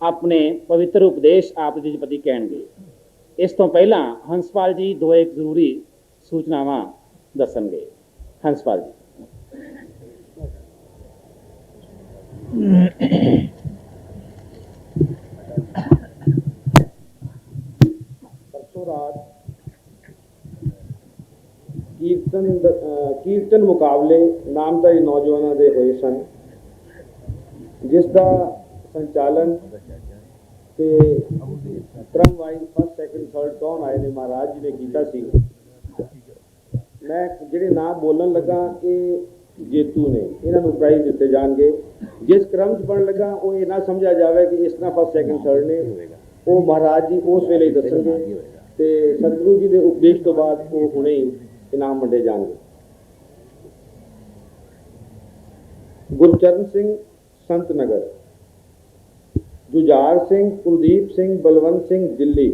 अपने पवित्र उपदेश आप जी प्रति कहणगे। इस तो पहला हंसपाल जी दो एक जरूरी सूचनावां दसणगे। हंसपाल जी। रात कीर्तन मुकाबले नामधारी नौजवानों के होए सन, जिसका संचालन ते क्रम वाइज फर्स्ट सैकेंड थर्ड कौन आए ने महाराज जी ने किया सी। मैं जिहड़े नाम बोलन लगा ये जेतू ने, इन्हों प्राइज दिते जाएंगे। जिस क्रम च बन लगा वो ये ना समझा जाए कि इस तरह फर्स्ट सैकेंड थर्ड ने, वो महाराज जी उस वेले दसणगे ते सतगुरु जी के उपदेश तो बाद वो हुणे ही इनाम वंडे जाएंगे। गुरचरण सिंह संत नगर जुझार सिंह, कुलदीप सिंह, बलवंत सिंह दिल्ली,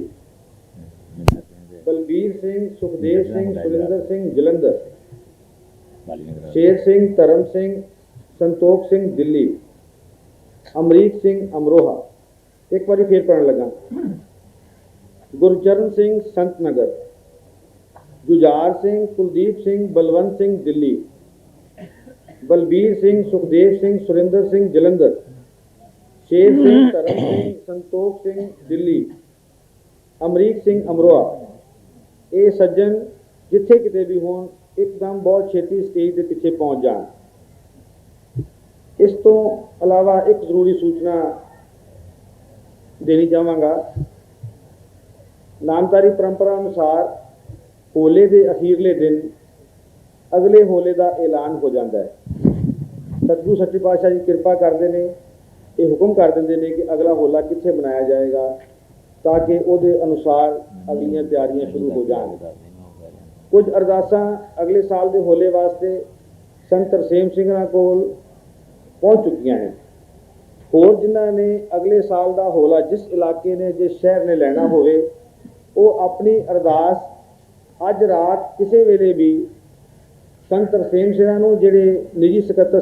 बलबीर सिंह, सुखदेव सिंह, सुरिंदर सिंह जलंधर, शेर सिंह, धर्म सिंह, संतोख सिंह दिल्ली, अमरीक सिंह अमरोहा। एक बार फिर पढ़न लगा, गुरचरण सिंह संत नगर, जुझार सिंह, कुलदीप सिंह, बलवंत सिंह दिल्ली, बलबीर सिंह, सुखदेव सिंह, सुरिंदर सिंह जलंधर, शेर सिंह, धर्म सिंह, संतोख सिंह दिल्ली, अमरीक सिंह अमरोहा। ये सज्जन जिथे किते भी होण एकदम बहुत छेती स्टेज के पिछे पहुंच जान। इस तो अलावा एक जरूरी सूचना देनी चाहांगा। नामधारी परंपरा अनुसार होले के अखीरले दिन अगले होले का ऐलान हो जाता है। सतगुरु सच्चे पातशाह जी कृपा करते हैं, ये हुक्म कर देंगे ने कि अगला होला कित्थे मनाया जाएगा, ताकि उहदे अनुसार अगलियां तैयारियां शुरू हो जान। कुछ अरदासां अगले साल के होले वास्ते संत तरसेम सिंह कोल पहुँच चुकियां हैं। होर जिन्हां ने अगले साल का होला जिस इलाके ने जिस शहर ने लैना होवे, वो अपनी अरदास अज रात किसी वेले भी संत तरसेम सिंह नूं जिहड़े निजी सकत्तर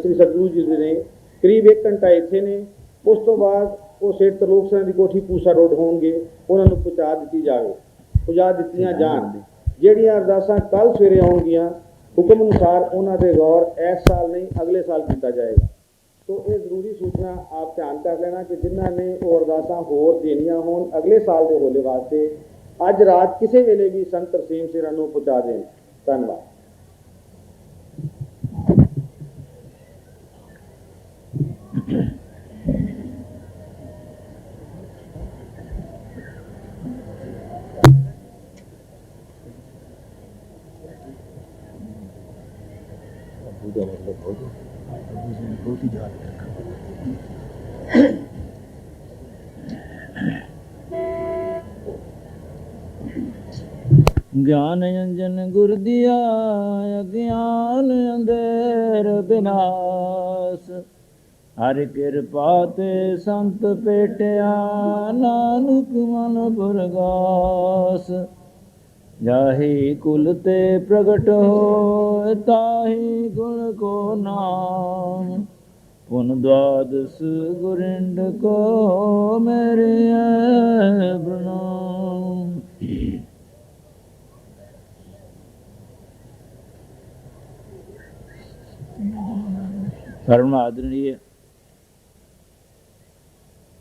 श्री सतगुरु जी ने करीब 1 घंटा इत्थे ने, उस तो बाद वो सेठ तरलोक सिंह की कोठी पूसा रोड होणगे, उन्होंने पहुँचा दी जाए, पहुँचा दित्तियां जान। जिहड़ियां अरदासां कल सवेरे आउणगियां हुक्म अनुसार उन्हां ते गौर इस साल नहीं अगले साल किया जाएगा। तो ये जरूरी सूचना आप ध्यान कर लेना कि जिन्हां ने वो अरदासां होर देनियां होण अगले साल के होले वास्ते अज रात किसी वेले भी संत तरसेम सिंह नूं पहुँचा दें। धन्यवाद। ज्ञान अंजन गुर दिया, अज्ञान अंधेर विनाश, हर कृपा ते संत पेटिया, नानक मन प्रगास। जाहि कुल ते प्रगट हो, ताहि गुण को नाम, पुन द्वादश गुरिंड को मेरे प्रणाम। परम आदरणीय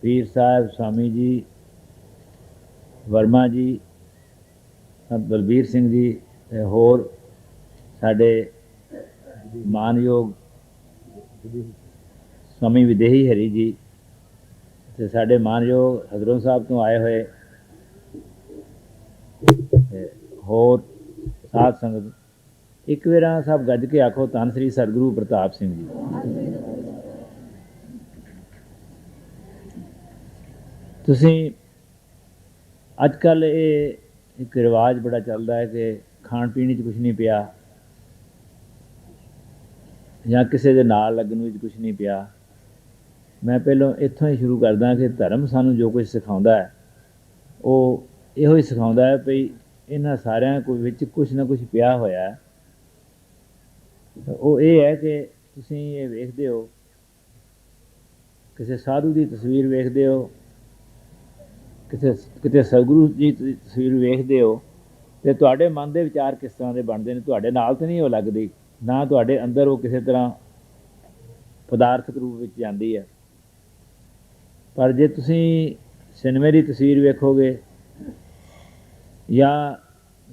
पीर साहब स्वामी जी वर्मा जी, संत बलबीर सिंह जी ते होर साडे मानयोग स्वामी विदेही हरी जी ते साडे मानयोग हजरों साहब तो आए हुए होर साध संगत, एक वेरा सब गज के आखो धन श्री सतगुरु प्रताप सिंह जी। तुसीं अजकल ये एक रिवाज बड़ा चलता है कि खाण पीण च कुछ नहीं पिया या किसी दे नाल लगन विच कुछ नहीं पिया। मैं पहलों इत्थों ही शुरू करदा कि धर्म सानू जो कुछ सिखाउंदा है वो इहो ही सिखाउंदा है भई इन्हां सारिਆਂ कोई विच कुछ ना कुछ पिया होया है। वो ये है कि तुसीं ये वेखदे हो, किसी साधु की तस्वीर वेखदे हो, किते सतगुरु जी की तस्वीर वेखदे हो, तो तुहाडे मन के विचार किस तरह के बनते हैं, तुहाडे नाल तो नहीं वो लगती, ना तुहाडे अंदर वो किसी तरह पदार्थक रूप में जाती है। पर जे तुसीं सिनेमे की तस्वीर वेखोगे या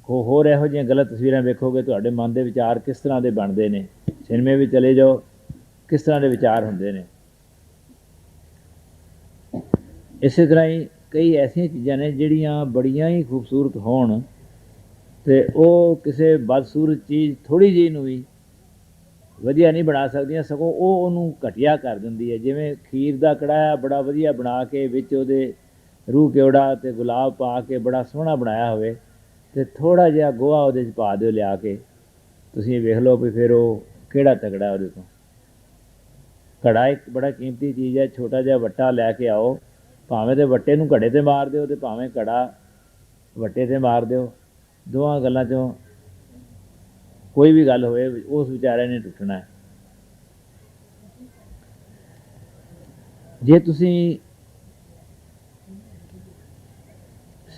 होर इहो जिहियां गलत तस्वीरां वेखोगे, तुहाडे मन के विचार किस तरह के बनते हैं। सिनेमे भी चले जाओ, किस तरह के विचार होंदे ने। इस तरह ही कई ऐसिया चीज़ां ने जिहड़ियां बड़ियां ही खूबसूरत होण ते वो किसी बदसूरत चीज़ थोड़ी जी नूं भी वधिया नहीं बना सकदियां, सगों वो उहनूं घटिया कर दिंदी है। जिवें खीर का कड़ाया बड़ा वधिया बना के विच उहदे रूह केवड़ा ते गुलाब पा के बड़ा सोहना बनाया होवे ते थोड़ा जिहा गोहा उहदे च पा दिओ लिया के, तुसीं वेख लो भी फिर वो किहड़ा तगड़ा उहदे तों। घड़ा एक बड़ा कीमती चीज़ है, छोटा जिहा वट्टा लैके आओ ਭਾਵੇਂ ਤੇ ਵੱਟੇ ਨੂੰ ਘੜੇ ਤੇ ਮਾਰ ਦਿਓ ਤੇ ਭਾਵੇਂ ਘੜਾ ਵੱਟੇ ਤੇ ਮਾਰ ਦਿਓ, ਦੋਵਾਂ ਗੱਲਾਂ 'ਚੋਂ ਕੋਈ ਵੀ ਗੱਲ ਹੋਏ ਉਸ ਵਿਚਾਰੇ ਨੇ ਟੁੱਟਣਾ। ਜੇ ਤੁਸੀਂ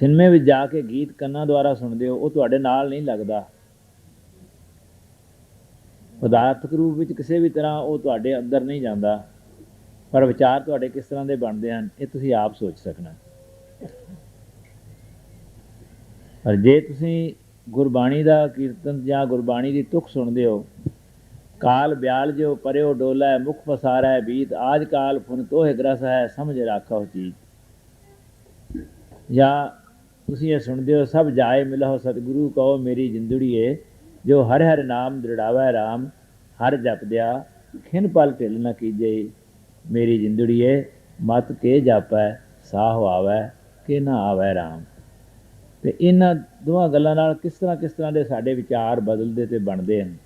ਸਿਨੇਮੇ ਵਿੱਚ ਜਾ ਕੇ ਗੀਤ ਕੰਨਾਂ ਦੁਆਰਾ ਸੁਣਦੇ ਹੋ, ਉਹ ਤੁਹਾਡੇ ਨਾਲ ਨਹੀਂ ਲੱਗਦਾ। ਪਦਾਰਥਕ ਰੂਪ ਵਿੱਚ ਕਿਸੇ ਵੀ ਤਰ੍ਹਾਂ ਉਹ ਤੁਹਾਡੇ ਅੰਦਰ ਨਹੀਂ ਜਾਂਦਾ, ਪਰ ਵਿਚਾਰ ਤੁਹਾਡੇ ਕਿਸ ਤਰ੍ਹਾਂ ਦੇ ਬਣਦੇ ਹਨ ਇਹ ਤੁਸੀਂ ਆਪ ਸੋਚ ਸਕਣਾ। ਪਰ ਜੇ ਤੁਸੀਂ ਗੁਰਬਾਣੀ ਦਾ ਕੀਰਤਨ ਜਾਂ ਗੁਰਬਾਣੀ ਦੀ ਤੁਕ ਸੁਣਦੇ ਹੋ, ਕਾਲ ਬਿਆਲ ਜੋ ਪਰਿਓ ਡੋਲਾ ਮੁਖ ਪਸਾਰਾ ਬੀਤ ਆਜ ਕਾਲ ਫੁਨ ਤੋਹਿ ਗ੍ਰਸ ਹੈ ਸਮਝ ਰਾਖੋ ਚੀਜ਼, ਜਾਂ ਤੁਸੀਂ ਇਹ ਸੁਣਦੇ ਹੋ ਸਭ ਜਾਏ ਮਿਲੋ ਸਤਿਗੁਰੂ ਕਹੋ ਮੇਰੀ ਜਿੰਦੜੀਏ, ਜੋ ਹਰ ਹਰ ਨਾਮ ਦ੍ਰਿੜਾਵੈ ਰਾਮ ਹਰ ਜਪਦਿਆ ਖਿਨ ਪਲ ਢਿੱਲ ਨਾ ਕੀਜੇ, ਮੇਰੀ ਜਿੰਦੜੀਏ ਮਤ ਕੇ ਜਾਪੈ ਸਾਹ ਆਵੈ ਕਿ ਨਾ ਆਵੈ ਰਾਮ। ਅਤੇ ਇਹਨਾਂ ਦੋਵਾਂ ਗੱਲਾਂ ਨਾਲ ਕਿਸ ਤਰ੍ਹਾਂ ਦੇ ਸਾਡੇ ਵਿਚਾਰ ਬਦਲਦੇ ਅਤੇ ਬਣਦੇ ਹਨ।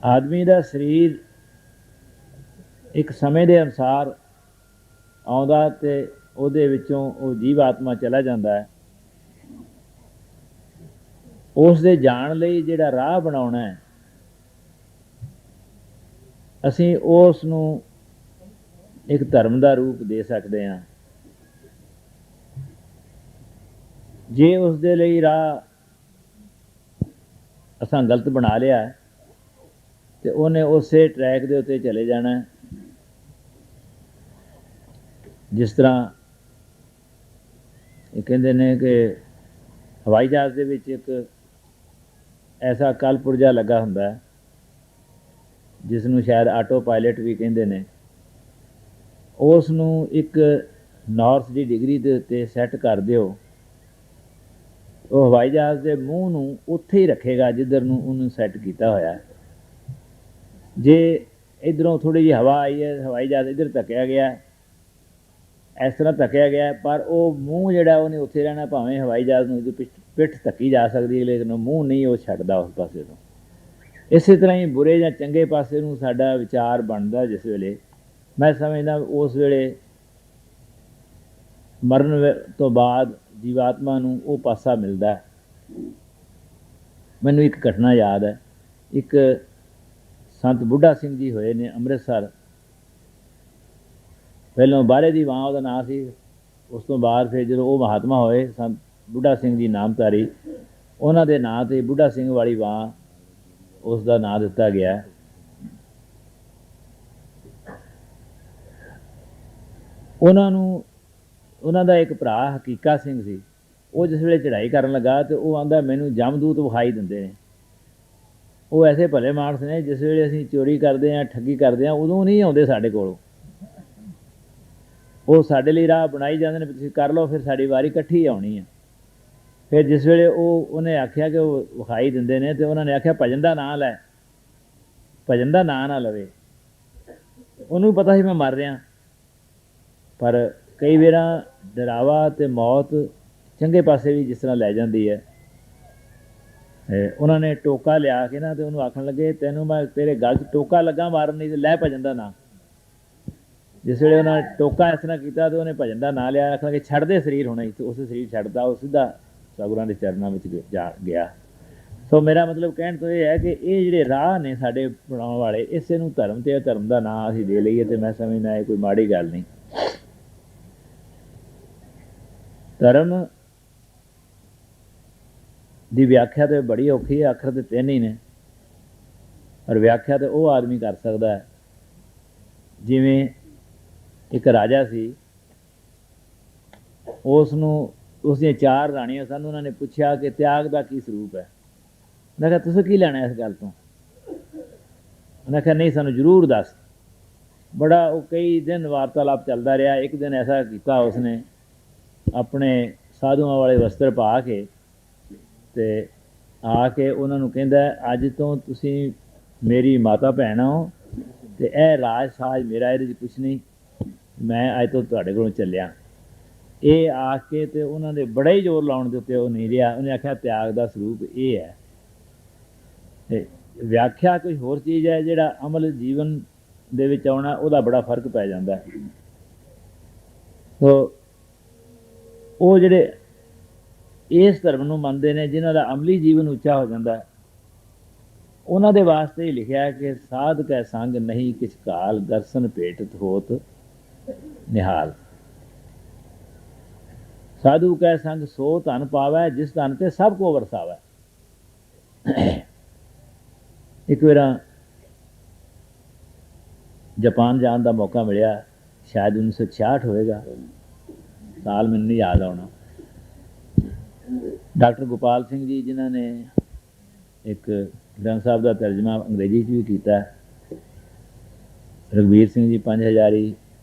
ਆਦਮੀ ਦਾ ਸਰੀਰ ਇੱਕ ਸਮੇਂ ਦੇ ਅਨੁਸਾਰ ਆਉਂਦਾ ਅਤੇ ਉਹਦੇ ਵਿੱਚੋਂ ਉਹ ਜੀਵ ਆਤਮਾ ਚਲਾ ਜਾਂਦਾ ਹੈ। ਉਸ ਦੇ ਜਾਣ ਲਈ ਜਿਹੜਾ ਰਾਹ ਬਣਾਉਣਾ ਹੈ, ਅਸੀਂ ਉਸ ਨੂੰ ਇੱਕ ਧਰਮ ਦਾ ਰੂਪ ਦੇ ਸਕਦੇ ਹਾਂ। ਜੇ ਉਸ ਦੇ ਲਈ ਰਾਹ ਅਸਾਂ ਗਲਤ ਬਣਾ ਲਿਆ ਅਤੇ ਉਹਨੇ ਉਸੇ ਟਰੈਕ ਦੇ ਉੱਤੇ ਚਲੇ ਜਾਣਾ। ਜਿਸ ਤਰ੍ਹਾਂ ਇਹ ਕਹਿੰਦੇ ਨੇ ਕਿ ਹਵਾਈ ਜਹਾਜ਼ ਦੇ ਵਿੱਚ ਇੱਕ ਐਸਾ ਕਲ ਪੁਰਜਾ ਲੱਗਾ ਹੁੰਦਾ ਹੈ, ਜਿਸ ਨੂੰ ਸ਼ਾਇਦ ਆਟੋ ਪਾਇਲਟ ਵੀ ਕਹਿੰਦੇ ਨੇ। ਉਸ ਨੂੰ ਇੱਕ ਨਾਰਥ ਦੀ ਡਿਗਰੀ ਦੇ ਉੱਤੇ ਸੈੱਟ ਕਰ ਦਿਓ, ਉਹ ਹਵਾਈ ਜਹਾਜ਼ ਦੇ ਮੂੰਹ ਨੂੰ ਉੱਥੇ ਹੀ ਰੱਖੇਗਾ ਜਿੱਧਰ ਨੂੰ ਉਹਨੂੰ ਸੈੱਟ ਕੀਤਾ ਹੋਇਆ। ਜੇ ਇੱਧਰੋਂ ਥੋੜ੍ਹੀ ਜਿਹੀ ਹਵਾ ਆਈ ਹੈ, ਹਵਾਈ ਜਹਾਜ਼ ਇੱਧਰ ਧੱਕਿਆ ਗਿਆ, ਇਸ ਤਰ੍ਹਾਂ ਧੱਕਿਆ ਗਿਆ, ਪਰ ਉਹ ਮੂੰਹ ਜਿਹੜਾ ਉਹਨੇ ਉੱਥੇ ਰਹਿਣਾ, ਭਾਵੇਂ ਹਵਾਈ ਜਹਾਜ਼ ਨੂੰ ਇਹਦੀ ਪਿੱਠ ਧੱਕੀ ਜਾ ਸਕਦੀ ਹੈ, ਲੇਕਿਨ ਉਹ ਮੂੰਹ ਨਹੀਂ ਉਹ ਛੱਡਦਾ ਉਸ ਪਾਸੇ ਤੋਂ। ਇਸੇ ਤਰ੍ਹਾਂ ਹੀ ਬੁਰੇ ਜਾਂ ਚੰਗੇ ਪਾਸੇ ਨੂੰ ਸਾਡਾ ਵਿਚਾਰ ਬਣਦਾ ਜਿਸ ਵੇਲੇ, ਮੈਂ ਸਮਝਦਾ ਉਸ ਵੇਲੇ ਮਰਨ ਤੋਂ ਬਾਅਦ ਜੀਵਾਤਮਾ ਨੂੰ ਉਹ ਪਾਸਾ ਮਿਲਦਾ। ਮੈਨੂੰ ਇੱਕ ਘਟਨਾ ਯਾਦ ਹੈ। ਇੱਕ ਸੰਤ ਬੁੱਢਾ ਸਿੰਘ ਜੀ ਹੋਏ ਨੇ ਅੰਮ੍ਰਿਤਸਰ। ਪਹਿਲਾਂ ਬਾਰੇ ਦੀ ਵਾਂ ਉਹਦਾ ਨਾਂ ਸੀ, ਉਸ ਤੋਂ ਬਾਅਦ ਫਿਰ ਜਦੋਂ ਉਹ ਮਹਾਤਮਾ ਹੋਏ ਸੰਤ ਬੁੱਢਾ ਸਿੰਘ ਜੀ ਨਾਮਧਾਰੀ, ਉਹਨਾਂ ਦੇ ਨਾਂ 'ਤੇ ਬੁੱਢਾ ਸਿੰਘ ਵਾਲੀ ਵਾਂ ਉਸ ਦਾ ਨਾਂ ਦਿੱਤਾ ਗਿਆ। ਉਹਨਾਂ ਦਾ ਇੱਕ ਭਰਾ ਹਕੀਕਾ ਸਿੰਘ ਸੀ। ਉਹ ਜਿਸ ਵੇਲੇ ਚੜ੍ਹਾਈ ਕਰਨ ਲੱਗਾ ਅਤੇ ਉਹ ਆਂਦਾ ਮੈਨੂੰ ਜਮਦੂਤ ਵਿਖਾਈ ਦਿੰਦੇ ਨੇ। ਉਹ ਐਸੇ ਭਲੇ ਮਾਨਸ ਨੇ, ਜਿਸ ਵੇਲੇ ਅਸੀਂ ਚੋਰੀ ਕਰਦੇ ਹਾਂ, ਠੱਗੀ ਕਰਦੇ ਹਾਂ, ਉਦੋਂ ਨਹੀਂ ਆਉਂਦੇ ਸਾਡੇ ਕੋਲ। ਉਹ ਸਾਡੇ ਲਈ ਰਾਹ ਬਣਾਈ ਜਾਂਦੇ ਨੇ, ਤੁਸੀਂ ਕਰ ਲਓ, ਫਿਰ ਸਾਡੀ ਵਾਰੀ ਇਕੱਠੀ ਆਉਣੀ ਹੈ। ਫਿਰ ਜਿਸ ਵੇਲੇ ਉਹਨੇ ਆਖਿਆ ਕਿ ਉਹ ਵਿਖਾਈ ਦਿੰਦੇ ਨੇ, ਅਤੇ ਉਹਨਾਂ ਨੇ ਆਖਿਆ ਭਜਨ ਦਾ ਨਾਂ ਲੈ, ਭਜਨ ਦਾ ਨਾਂ ਨਾ ਲਵੇ। ਉਹਨੂੰ ਪਤਾ ਸੀ ਮੈਂ ਮਰ ਰਿਹਾ, ਪਰ ਕਈ ਵਾਰਾਂ ਡਰਾਵਾ ਅਤੇ ਮੌਤ ਚੰਗੇ ਪਾਸੇ ਵੀ ਜਿਸ ਤਰ੍ਹਾਂ ਲੈ ਜਾਂਦੀ ਹੈ। ਉਹਨਾਂ ਨੇ ਟੋਕਾ ਲਿਆ ਕੇ ਨਾ, ਅਤੇ ਉਹਨੂੰ ਆਖਣ ਲੱਗੇ ਤੈਨੂੰ ਮੈਂ ਤੇਰੇ ਗਲ 'ਚ ਟੋਕਾ ਲੱਗਾ ਮਾਰਨ, ਨਹੀਂ ਤੇ ਲੈ ਭਜਨ ਦਾ ਨਾਂ। ਜਿਸ ਵੇਲੇ ਉਹਨਾਂ ਨੇ ਟੋਕਾ ਇਸ ਤਰ੍ਹਾਂ ਕੀਤਾ ਅਤੇ ਉਹਨੇ ਭਜਨ ਦਾ ਨਾਂ ਲਿਆ, ਆਖਣ ਲੱਗੇ ਛੱਡ ਦੇ ਸਰੀਰ ਹੁਣੇ ਹੀ, ਅਤੇ ਉਸ ਸਰੀਰ ਛੱਡਦਾ, ਉਹ ਸਿੱਧਾ ਸਤਿਗੁਰਾਂ ਦੇ ਚਰਨਾਂ ਵਿੱਚ ਜਾ ਗਿਆ। ਸੋ ਮੇਰਾ ਮਤਲਬ ਕਹਿਣ ਤੋਂ ਇਹ ਹੈ ਕਿ ਇਹ ਜਿਹੜੇ ਰਾਹ ਨੇ ਸਾਡੇ ਬਣਾਉਣ ਵਾਲੇ, ਇਸੇ ਨੂੰ ਧਰਮ ਅਤੇ ਧਰਮ ਦਾ ਨਾਂ ਅਸੀਂ ਦੇ ਲਈਏ, ਅਤੇ ਮੈਂ ਸਮਝਦਾ ਇਹ ਕੋਈ ਮਾੜੀ ਗੱਲ ਨਹੀਂ। ਧਰਮ ਦੀ ਵਿਆਖਿਆ ਤਾਂ ਬੜੀ ਔਖੀ ਹੈ, ਅੱਖਰ ਤਾਂ ਤਿੰਨ ਹੀ ਨੇ, ਪਰ ਵਿਆਖਿਆ ਤਾਂ ਉਹ ਆਦਮੀ ਕਰ ਸਕਦਾ ਹੈ। ਜਿਵੇਂ ਇੱਕ ਰਾਜਾ ਸੀ, ਉਸ ਦੀਆਂ 4 ਰਾਣੀਆਂ ਸਨ। ਉਹਨਾਂ ਨੇ ਪੁੱਛਿਆ ਕਿ ਤਿਆਗ ਦਾ ਕੀ ਸਰੂਪ ਹੈ। ਮੈਂ ਕਿਹਾ ਤੁਸੀਂ ਕੀ ਲੈਣਾ ਇਸ ਗੱਲ ਤੋਂ? ਉਹਨੇ ਕਿਹਾ ਨਹੀਂ, ਸਾਨੂੰ ਜ਼ਰੂਰ ਦੱਸ। ਬੜਾ ਉਹ ਕਈ ਦਿਨ ਵਾਰਤਾਲਾਪ ਚੱਲਦਾ ਰਿਹਾ। ਇੱਕ ਦਿਨ ਐਸਾ ਕੀਤਾ ਉਸਨੇ, ਆਪਣੇ ਸਾਧੂਆਂ ਵਾਲੇ ਵਸਤਰ ਪਾ ਕੇ ਅਤੇ ਆ ਕੇ ਉਹਨਾਂ ਨੂੰ ਕਹਿੰਦਾ ਅੱਜ ਤੋਂ ਤੁਸੀਂ ਮੇਰੀ ਮਾਤਾ ਭੈਣ ਹੋ, ਅਤੇ ਇਹ ਰਾਜ ਸਾਜ ਮੇਰਾ, ਇਹਦੇ 'ਚ ਕੁਛ ਨਹੀਂ, ਮੈਂ ਅੱਜ ਤੋਂ ਤੁਹਾਡੇ ਕੋਲੋਂ ਚੱਲਿਆ। ਇਹ ਆ ਕੇ ਅਤੇ ਉਹਨਾਂ ਦੇ ਬੜਾ ਹੀ ਜ਼ੋਰ ਲਾਉਣ ਦੇ ਉੱਤੇ ਉਹ ਨਹੀਂ ਰਿਹਾ। ਉਹਨੇ ਆਖਿਆ ਤਿਆਗ ਦਾ ਸਰੂਪ ਇਹ ਹੈ। ਅਤੇ ਵਿਆਖਿਆ ਕੋਈ ਹੋਰ ਚੀਜ਼ ਹੈ, ਜਿਹੜਾ ਅਮਲ ਜੀਵਨ ਦੇ ਵਿੱਚ ਆਉਣਾ ਉਹਦਾ ਬੜਾ ਫਰਕ ਪੈ ਜਾਂਦਾ ਹੈ। ਸੋ ਉਹ ਜਿਹੜੇ ਇਸ ਧਰਮ ਨੂੰ ਮੰਨਦੇ ਨੇ, ਜਿਨ੍ਹਾਂ ਦਾ ਅਮਲੀ ਜੀਵਨ ਉੱਚਾ ਹੋ ਜਾਂਦਾ ਹੈ, ਉਹਨਾਂ ਦੇ ਵਾਸਤੇ ਹੀ ਲਿਖਿਆ ਹੈ ਕਿ ਸਾਧ ਕੈ ਸੰਗ ਨਹੀਂ ਕਿਛ ਕਾਲ, ਦਰਸ਼ਨ ਭੇਟਤ ਹੋਤ ਨਿਹਾਲ। ਸਾਧੂ ਕੈ ਸੰਗ ਸੋ ਧਨ ਪਾਵੈ, ਜਿਸ ਧਨ ਤੇ ਸਭ ਕੋ ਵਰਸਾਵੈ। ਇੱਕ ਵਾਰ ਜਾਪਾਨ ਜਾਣ ਦਾ ਮੌਕਾ ਮਿਲਿਆ, ਸ਼ਾਇਦ 1966 ਹੋਵੇਗਾ, ਸਾਲ ਮੈਨੂੰ ਨਹੀਂ ਯਾਦ ਆਉਣਾ। ਡਾਕਟਰ ਗੋਪਾਲ ਸਿੰਘ ਜੀ, ਜਿਨ੍ਹਾਂ ਨੇ ਇੱਕ ਗ੍ਰੰਥ ਸਾਹਿਬ ਦਾ ਤਰਜਮਾ ਅੰਗਰੇਜ਼ੀ 'ਚ ਵੀ ਕੀਤਾ, ਰਘਬੀਰ ਸਿੰਘ ਜੀ ਪੰਜ ਹਜ਼ਾਰੀ,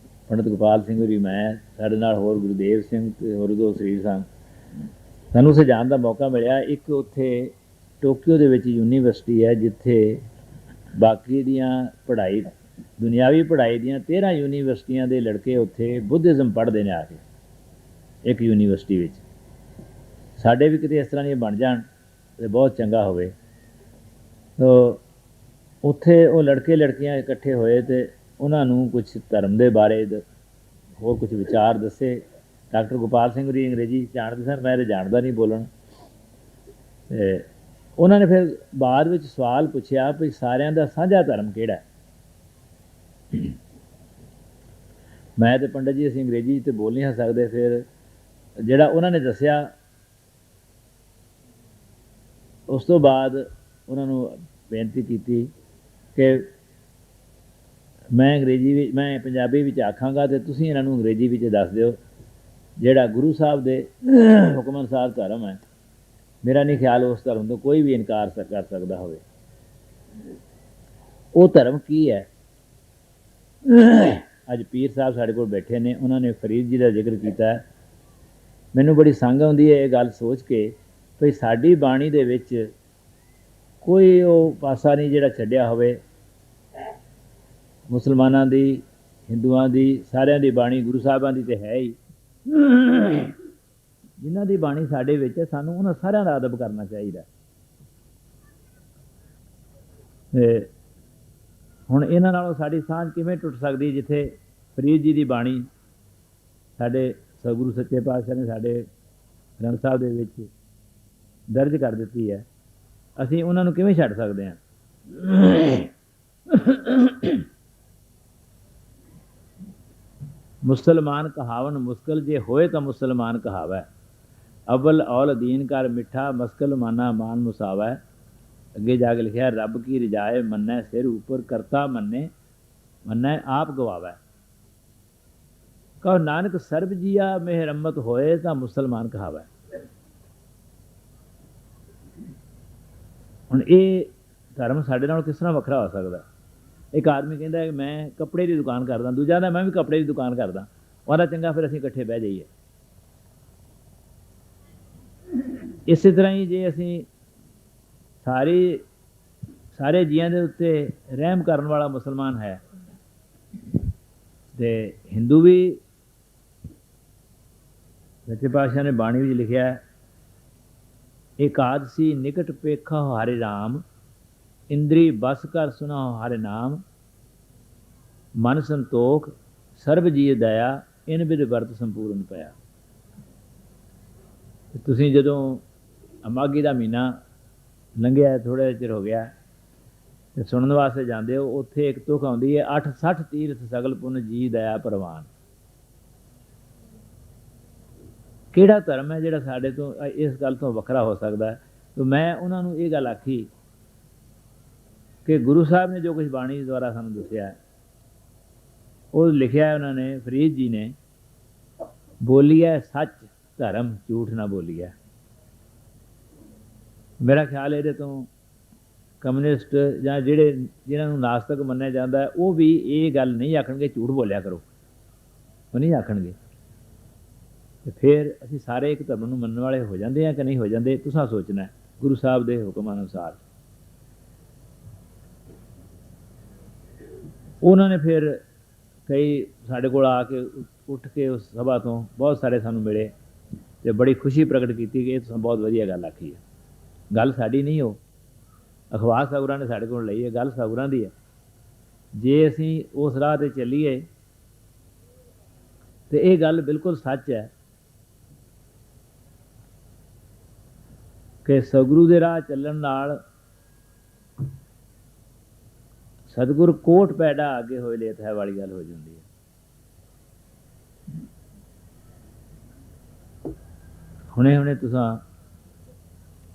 ਪੰਡਿਤ ਗੋਪਾਲ ਸਿੰਘ ਹੋਰੀ, ਮੈਂ, ਸਾਡੇ ਨਾਲ ਹੋਰ ਗੁਰਦੇਵ ਸਿੰਘ ਅਤੇ ਹੋਰ ਦੋ ਸਰੀਰ ਸਨ। ਸਾਨੂੰ ਉੱਥੇ ਜਾਣ ਦਾ ਮੌਕਾ ਮਿਲਿਆ। ਇੱਕ ਉੱਥੇ ਟੋਕੀਓ ਦੇ ਵਿੱਚ ਯੂਨੀਵਰਸਿਟੀ ਹੈ, ਜਿੱਥੇ ਬਾਕੀ ਦੀਆਂ ਪੜ੍ਹਾਈ, ਦੁਨਿਆਵੀ ਪੜ੍ਹਾਈ ਦੀਆਂ 13 ਯੂਨੀਵਰਸਿਟੀਆਂ ਦੇ ਲੜਕੇ ਉੱਥੇ ਬੁੱਧਿਜ਼ਮ ਪੜ੍ਹਦੇ ਨੇ ਆ ਕੇ ਇੱਕ ਯੂਨੀਵਰਸਿਟੀ ਵਿੱਚ। ਸਾਡੇ ਵੀ ਕਿਤੇ ਇਸ ਤਰ੍ਹਾਂ ਦੀਆਂ ਬਣ ਜਾਣ ਤਾਂ ਬਹੁਤ ਚੰਗਾ ਹੋਵੇ। ਤੋ ਉੱਥੇ ਉਹ ਲੜਕੇ ਲੜਕੀਆਂ ਇਕੱਠੇ ਹੋਏ ਅਤੇ ਉਹਨਾਂ ਨੂੰ ਕੁਛ ਧਰਮ ਦੇ ਬਾਰੇ ਹੋਰ ਕੁਛ ਵਿਚਾਰ ਦੱਸੇ। ਡਾਕਟਰ ਗੋਪਾਲ ਸਿੰਘ ਹੋਰੀ ਅੰਗਰੇਜ਼ੀ ਜਾਣਦੇ ਸਨ, ਮੈਂ ਤਾਂ ਜਾਣਦਾ ਨਹੀਂ ਬੋਲਣ। ਅਤੇ ਉਹਨਾਂ ਨੇ ਫਿਰ ਬਾਅਦ ਵਿੱਚ ਸਵਾਲ ਪੁੱਛਿਆ ਵੀ ਸਾਰਿਆਂ ਦਾ ਸਾਂਝਾ ਧਰਮ ਕਿਹੜਾ? ਮੈਂ ਅਤੇ ਪੰਡਿਤ ਜੀ ਅਸੀਂ ਅੰਗਰੇਜ਼ੀ 'ਤੇ ਬੋਲ ਨਹੀਂ ਸਕਦੇ। ਫਿਰ ਜਿਹੜਾ ਉਹਨਾਂ ਨੇ ਦੱਸਿਆ, ਉਸ ਤੋਂ ਬਾਅਦ ਉਹਨਾਂ ਨੂੰ ਬੇਨਤੀ ਕੀਤੀ ਕਿ ਮੈਂ ਪੰਜਾਬੀ ਵਿੱਚ ਆਖਾਂਗਾ ਅਤੇ ਤੁਸੀਂ ਇਹਨਾਂ ਨੂੰ ਅੰਗਰੇਜ਼ੀ ਵਿੱਚ ਦੱਸ ਦਿਓ। ਜਿਹੜਾ ਗੁਰੂ ਸਾਹਿਬ ਦੇ ਹੁਕਮ ਅਨੁਸਾਰ ਧਰਮ ਹੈ, ਮੇਰਾ ਨਹੀਂ ਖਿਆਲ ਉਸ ਧਰਮ ਤੋਂ ਕੋਈ ਵੀ ਇਨਕਾਰ ਕਰ ਸਕਦਾ ਹੋਵੇ। ਉਹ ਧਰਮ ਕੀ ਹੈ? ਅੱਜ ਪੀਰ ਸਾਹਿਬ ਸਾਡੇ ਕੋਲ ਬੈਠੇ ਨੇ, ਉਹਨਾਂ ਨੇ ਫਰੀਦ ਜੀ ਦਾ ਜ਼ਿਕਰ ਕੀਤਾ। ਮੈਨੂੰ ਬੜੀ ਸੰਗ ਆਉਂਦੀ ਹੈ ਇਹ ਗੱਲ ਸੋਚ ਕੇ ਵੀ ਸਾਡੀ ਬਾਣੀ ਦੇ ਵਿੱਚ ਕੋਈ ਉਹ ਪਾਸਾ ਨਹੀਂ ਜਿਹੜਾ ਛੱਡਿਆ ਹੋਵੇ। ਮੁਸਲਮਾਨਾਂ ਦੀ, ਹਿੰਦੂਆਂ ਦੀ, ਸਾਰਿਆਂ ਦੀ ਬਾਣੀ ਗੁਰੂ ਸਾਹਿਬਾਂ ਦੀ ਤਾਂ ਹੈ ਹੀ। ਜਿਨ੍ਹਾਂ ਦੀ ਬਾਣੀ ਸਾਡੇ ਵਿੱਚ ਹੈ, ਸਾਨੂੰ ਉਹਨਾਂ ਸਾਰਿਆਂ ਦਾ ਅਦਬ ਕਰਨਾ ਚਾਹੀਦਾ। ਅਤੇ ਹੁਣ ਇਹਨਾਂ ਨਾਲੋਂ ਸਾਡੀ ਸਾਂਝ ਕਿਵੇਂ ਟੁੱਟ ਸਕਦੀ, ਜਿੱਥੇ ਫਰੀਦ ਜੀ ਦੀ ਬਾਣੀ ਸਾਡੇ ਸਤਿਗੁਰੂ ਸੱਚੇ ਪਾਤਸ਼ਾਹ ਨੇ ਸਾਡੇ ਗ੍ਰੰਥ ਸਾਹਿਬ ਦੇ ਵਿੱਚ ਦਰਜ ਕਰ ਦਿੱਤੀ ਹੈ, ਅਸੀਂ ਉਹਨਾਂ ਨੂੰ ਕਿਵੇਂ ਛੱਡ ਸਕਦੇ ਹਾਂ? ਮੁਸਲਮਾਨ ਕਹਾਵਨ ਮੁਸਕਲ, ਜੇ ਹੋਏ ਤਾਂ ਮੁਸਲਮਾਨ ਕਹਾਵੈ। ਅਵਲ ਔਲ ਦੀਨ ਕਰ ਮਿੱਠਾ, ਮਸਕਲ ਮਾਨਾ ਮਾਨ ਮੁਸਾਵੈ। ਅੱਗੇ ਜਾ ਕੇ ਲਿਖਿਆ, ਰੱਬ ਕੀ ਰਜਾਏ ਮੰਨੈ ਸਿਰ ਉੱਪਰ, ਕਰਤਾ ਮੰਨੈ ਆਪ ਗਵਾਵੈ। ਕਹੋ ਨਾਨਕ ਸਰਬ ਜੀਆ ਮਿਹਰਮਤ ਹੋਏ, ਤਾਂ ਮੁਸਲਮਾਨ ਕਹਾਵੈ। ਹੁਣ ਇਹ ਧਰਮ ਸਾਡੇ ਨਾਲ ਕਿਸ ਤਰ੍ਹਾਂ ਵੱਖਰਾ ਹੋ ਸਕਦਾ? ਇੱਕ ਆਦਮੀ ਕਹਿੰਦਾ ਕਿ ਮੈਂ ਕੱਪੜੇ ਦੀ ਦੁਕਾਨ ਕਰਦਾ, ਦੂਜਾ ਕਹਿੰਦਾ ਮੈਂ ਵੀ ਕੱਪੜੇ ਦੀ ਦੁਕਾਨ ਕਰਦਾ। ਉਹਦਾ ਚੰਗਾ ਫਿਰ ਅਸੀਂ ਇਕੱਠੇ ਬਹਿ ਜਾਈਏ। ਇਸੇ ਤਰ੍ਹਾਂ ਹੀ ਜੇ ਅਸੀਂ ਸਾਰੇ ਜੀਆਂ ਦੇ ਉੱਤੇ ਰਹਿਮ ਕਰਨ ਵਾਲਾ ਮੁਸਲਮਾਨ ਹੈ, ਅਤੇ ਹਿੰਦੂ ਵੀ, ਸੱਚੇ ਪਾਤਸ਼ਾਹ ਨੇ ਬਾਣੀ ਵਿੱਚ ਲਿਖਿਆ, ਏਕਾਦਸੀ ਨਿਕਟ ਪੇਖਾ ਹਰਿ ਰਾਮ, ਇੰਦਰੀ ਬਸ ਕਰ ਸੁਣਾ ਹਰਿ ਨਾਮ। ਮਨ ਸੰਤੋਖ ਸਰਬ ਜੀਅ ਦਇਆ, ਇਨ ਬਿਧ ਵਰਤ ਸੰਪੂਰਨ ਪਿਆ। ਤੁਸੀਂ ਜਦੋਂ ਮਾਘੀ ਦਾ ਮਹੀਨਾ ਲੰਘਿਆ, ਥੋੜ੍ਹਾ ਚਿਰ ਹੋ ਗਿਆ, ਅਤੇ ਸੁਣਨ ਵਾਸਤੇ ਜਾਂਦੇ ਹੋ, ਉੱਥੇ ਇੱਕ ਤੁਕ ਆਉਂਦੀ ਹੈ, 860 ਤੀਰਥ ਸਗਲ ਪੁੰਨ ਜੀ ਦਇਆ ਪ੍ਰਵਾਨ। ਕਿਹੜਾ ਧਰਮ ਹੈ ਜਿਹੜਾ ਸਾਡੇ ਤੋਂ ਇਸ ਗੱਲ ਤੋਂ ਵੱਖਰਾ ਹੋ ਸਕਦਾ ਹੈ? ਤਾਂ ਮੈਂ ਉਹਨਾਂ ਨੂੰ ਇਹ ਗੱਲ ਆਖੀ ਕਿ ਗੁਰੂ ਸਾਹਿਬ ਨੇ ਜੋ ਕੁਛ ਬਾਣੀ ਦੁਆਰਾ ਸਾਨੂੰ ਦੱਸਿਆ, ਉਹ ਲਿਖਿਆ ਉਹਨਾਂ ਨੇ, ਫਰੀਦ ਜੀ ਨੇ, ਬੋਲੀਐ ਸੱਚ ਧਰਮ ਝੂਠ ਨਾ ਬੋਲੀਐ। ਮੇਰਾ ਖਿਆਲ ਇਹਦੇ ਤੋਂ ਕਮਿਊਨਿਸਟ ਜਾਂ ਜਿਹਨਾਂ ਨੂੰ ਨਾਸਤਕ ਮੰਨਿਆ ਜਾਂਦਾ, ਉਹ ਵੀ ਇਹ ਗੱਲ ਨਹੀਂ ਆਖਣਗੇ ਝੂਠ ਬੋਲਿਆ ਕਰੋ, ਉਹ ਨਹੀਂ ਆਖਣਗੇ। ਅਤੇ ਫਿਰ ਅਸੀਂ ਸਾਰੇ ਇੱਕ ਧਰਮ ਨੂੰ ਮੰਨਣ ਵਾਲੇ ਹੋ ਜਾਂਦੇ ਹਾਂ ਕਿ ਨਹੀਂ ਹੋ ਜਾਂਦੇ? ਤੁਸੀਂ ਸੋਚਣਾ ਗੁਰੂ ਸਾਹਿਬ ਦੇ ਹੁਕਮ ਅਨੁਸਾਰ। ਉਹਨਾਂ ਨੇ ਫਿਰ ਕਈ ਸਾਡੇ ਕੋਲ ਆ ਕੇ ਉੱਠ ਕੇ ਉਸ ਸਭਾ ਤੋਂ ਬਹੁਤ ਸਾਰੇ ਸਾਨੂੰ ਮਿਲੇ ਅਤੇ ਬੜੀ ਖੁਸ਼ੀ ਪ੍ਰਗਟ ਕੀਤੀ ਕਿ ਇਹ ਤੁਸੀਂ ਬਹੁਤ ਵਧੀਆ ਗੱਲ ਆਖੀ ਹੈ। ਗੱਲ ਸਾਡੀ ਨਹੀਂ, ਉਹ ਅਖਬਾਰ ਸਾਗੁਰਾਂ ਨੇ ਸਾਡੇ ਕੋਲ ਲਈ ਹੈ, ਗੱਲ ਸਾਗੁਰਾਂ ਦੀ ਹੈ। ਜੇ ਅਸੀਂ ਉਸ ਰਾਹ 'ਤੇ ਚੱਲੀਏ ਤੇ ਇਹ ਗੱਲ ਬਿਲਕੁਲ ਸੱਚ ਹੈ ਕਿ ਸਤਿਗੁਰੂ ਦੇ ਰਾਹ ਚੱਲਣ ਨਾਲ ਸਤਿਗੁਰ ਕੋਟ ਪੈਦਾ ਅੱਗੇ ਹੋਏ ਲੇਤ ਹੈ ਵਾਲੀ ਗੱਲ ਹੋ ਜਾਂਦੀ ਹੈ। ਹੁਣੇ ਹੁਣੇ ਤੁਸੀਂ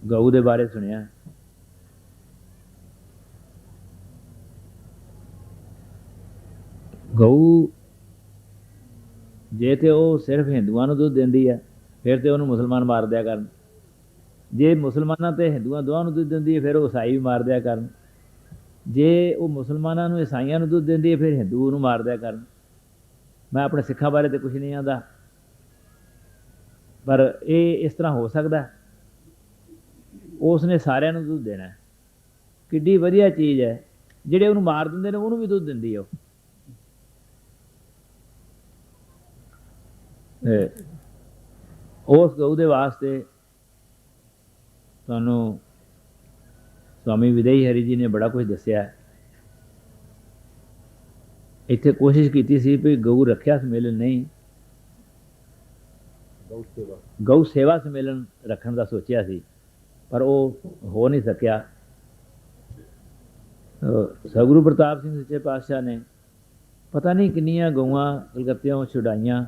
ਗਊ ਦੇ ਬਾਰੇ ਸੁਣਿਆ। ਗਊ ਜੇ ਤੇ ਉਹ ਸਿਰਫ ਹਿੰਦੂਆਂ ਨੂੰ ਦੁੱਧ ਦਿੰਦੀ ਹੈ ਫਿਰ ਤੇ ਉਹਨੂੰ ਮੁਸਲਮਾਨ ਮਾਰ ਦਿਆ ਕਰਨ। ਜੇ ਮੁਸਲਮਾਨਾਂ ਤੇ ਹਿੰਦੂਆਂ ਦੋਵਾਂ ਨੂੰ ਦੁੱਧ ਦਿੰਦੀ ਹੈ ਫਿਰ ਉਹ ਈਸਾਈ ਵੀ ਮਾਰ ਦਿਆ ਕਰਨ। ਜੇ ਉਹ ਮੁਸਲਮਾਨਾਂ ਨੂੰ ਈਸਾਈਆਂ ਨੂੰ ਦੁੱਧ ਦਿੰਦੀ ਹੈ ਫਿਰ ਹਿੰਦੂ ਨੂੰ ਮਾਰ ਦਿਆ ਕਰਨ। ਮੈਂ ਆਪਣੇ ਸਿੱਖਾਂ ਬਾਰੇ ਤਾਂ ਕੁਛ ਨਹੀਂ ਆਂਦਾ, ਪਰ ਇਹ ਇਸ ਤਰ੍ਹਾਂ ਹੋ ਸਕਦਾ? ਉਸ ਨੇ ਸਾਰਿਆਂ ਨੂੰ ਦੁੱਧ ਦੇਣਾ। ਕਿੱਡੀ ਵਧੀਆ ਚੀਜ਼ ਹੈ। ਜਿਹੜੇ ਉਹਨੂੰ ਮਾਰ ਦਿੰਦੇ ਨੇ ਉਹਨੂੰ ਵੀ ਦੁੱਧ ਦਿੰਦੀ ਹੈ ਉਸ ਗਊ ਦੇ ਵਾਸਤੇ ਤੁਹਾਨੂੰ स्वामी विदेही हरि जी ने बड़ा कुछ दसिया। इत्थे कोशिश की सी भी गऊ रख्या सम्मेलन नहीं, गौ सेवा सम्मेलन रखने का सोचा सी, पर वो हो नहीं सकिया। सतगुरु प्रताप सिंह सच्चे पातशाह ने पता नहीं किन्नियां गऊआं कलकत्तियों छुड़ाइयां,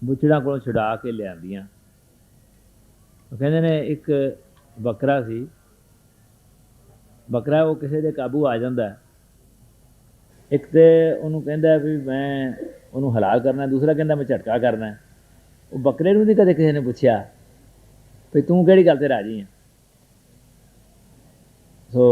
बुछड़ा को छुड़ा के लियांदियां। कहते ने एक बकरा सी, बकरा वो किसी के काबू आ जाता है। एक तो उन्होंने कहता भी मैं उन्होंने हलाल करना, दूसरा कहता मैं झटका करना। वो बकरे नूं नहीं कदे किसी ने पूछया भी तू किहड़ी गल ते राजी है। सो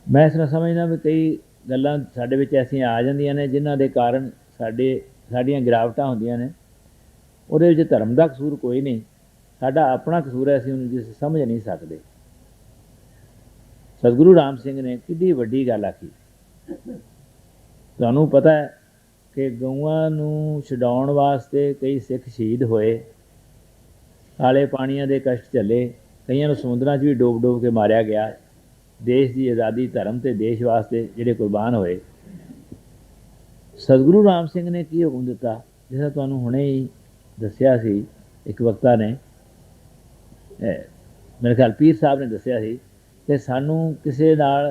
मैं इस तरह समझना भी कई गल्लां साडे विच ऐसियां आ जांदियां ने जिन्हां दे कारण साडियां गिरावटां होंदियां ने। उहदे विच धर्म दा कसूर कोई नहीं, साडा अपना कसूर है, असीं उहनूं जिस समझ नहीं सकदे। सतगुरु राम सिंह ने किड्डी वड्डी गल आखी। तुहानूं पता है कि गऊआं नूं छडाउण वास्ते कई सिख शहीद होए, काले पाणियां दे कष्ट झल्ले, कईयां नूं समुद्रां 'च भी डोब डोब के मारिया गया। देश की आज़ादी धर्म ते देश वास्ते जिहड़े कुर्बान होए। सतगुरु राम सिंह ने की हुक्म दिता, जिस तुहानूं हुणे ही दस्सिया सी, एक वक्ता ने मेरे ख्याल पीर साहब ने दस्सिया सी कि सानू किसी नाल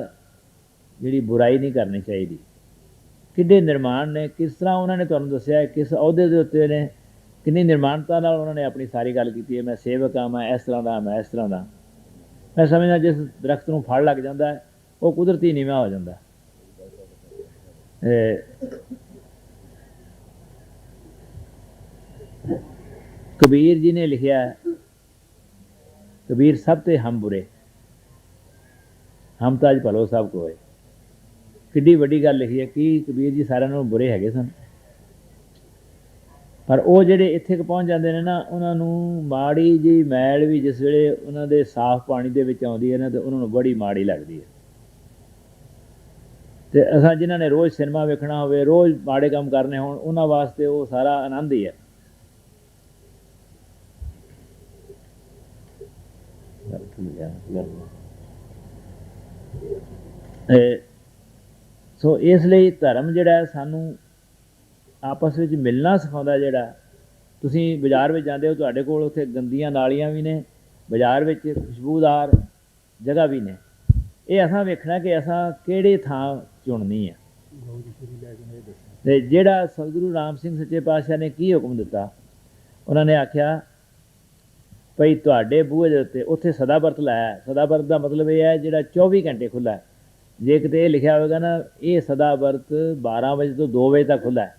जिहड़ी बुराई नहीं करनी चाहिए। किड्डे निर्माण ने, किस तरह उन्होंने तुहानूं दस्सिया, किस अहुदे दे उत्ते ने, किन्नी निर्माणता नाल उन्होंने अपनी सारी गल कीती है। मैं सेवक हाँ, मैं इस तरह का, मैं इस तरह का। मैं समझदा जिस दरख्त नूं फड़ लग जाता है वो कुदरती नीवां हो जाता। कबीर जी ने लिखिया, कबीर सब ते हम बुरे, हम ताज भलो सब कोए। किड्डी वड्डी गल लिखी है कि कबीर जी सारिਆਂ नालों बुरे हैगे सन, पर वो ਜਿਹੜੇ ਇੱਥੇ ਕ ਪਹੁੰਚ ਜਾਂਦੇ ਨੇ ਨਾ, ਉਹਨਾਂ ਨੂੰ ਮਾੜੀ ਜੀ ਮੈਲ ਵੀ ਜਿਸ ਵੇਲੇ ਉਹਨਾਂ ਦੇ ਸਾਫ਼ ਪਾਣੀ ਦੇ ਵਿੱਚ ਆਉਂਦੀ ਹੈ ਨਾ, ਤੇ ਉਹਨਾਂ ਨੂੰ ਬੜੀ ਮਾੜੀ ਲੱਗਦੀ ਹੈ। ਤੇ ਅਸਾਂ ਜਿਨ੍ਹਾਂ ਨੇ ਰੋਜ਼ ਸਿਨੇਮਾ ਵੇਖਣਾ ਹੋਵੇ, ਰੋਜ਼ ਮਾੜੇ ਕੰਮ ਕਰਨੇ ਹੋਣ, ਉਹਨਾਂ ਵਾਸਤੇ ਉਹ ਸਾਰਾ ਆਨੰਦ ਹੀ ਹੈ। ਸੋ ਇਸ ਲਈ ਧਰਮ ਜਿਹੜਾ ਸਾਨੂੰ ਆਪਸ ਵਿੱਚ ਮਿਲਣਾ ਸਿਖਾਉਂਦਾ। ਜਿਹੜਾ ਤੁਸੀਂ ਬਾਜ਼ਾਰ ਵਿੱਚ ਜਾਂਦੇ ਹੋ, ਤੁਹਾਡੇ ਕੋਲ ਉੱਥੇ ਗੰਦੀਆਂ ਨਾਲੀਆਂ ਵੀ ਨੇ, ਬਾਜ਼ਾਰ ਵਿੱਚ ਖੁਸ਼ਬੂਦਾਰ ਜਗ੍ਹਾ ਵੀ ਨੇ। ਇਹ ਅਸਾਂ ਵੇਖਣਾ ਕਿ ਅਸਾਂ ਕਿਹੜੇ ਥਾਂ ਚੁਣਨੀ ਹੈ। ਅਤੇ ਜਿਹੜਾ ਸਤਿਗੁਰੂ ਰਾਮ ਸਿੰਘ ਸੱਚੇ ਪਾਤਸ਼ਾਹ ਨੇ ਕੀ ਹੁਕਮ ਦਿੱਤਾ, ਉਹਨਾਂ ਨੇ ਆਖਿਆ ਭਈ ਤੁਹਾਡੇ ਬੂਹੇ ਦੇ ਉੱਤੇ ਉੱਥੇ ਸਦਾ ਵਰਤ ਲਾਇਆ। ਸਦਾ ਵਰਤ ਦਾ ਮਤਲਬ ਇਹ ਹੈ ਜਿਹੜਾ 24 ਘੰਟੇ ਖੁੱਲ੍ਹਾ ਹੈ। ਜੇ ਕਿਤੇ ਇਹ ਲਿਖਿਆ ਹੋਵੇਗਾ ਨਾ ਇਹ ਸਦਾ ਵਰਤ 12 ਵਜੇ ਤੋਂ 2 ਵਜੇ ਤੱਕ ਖੁੱਲ੍ਹਾ ਹੈ,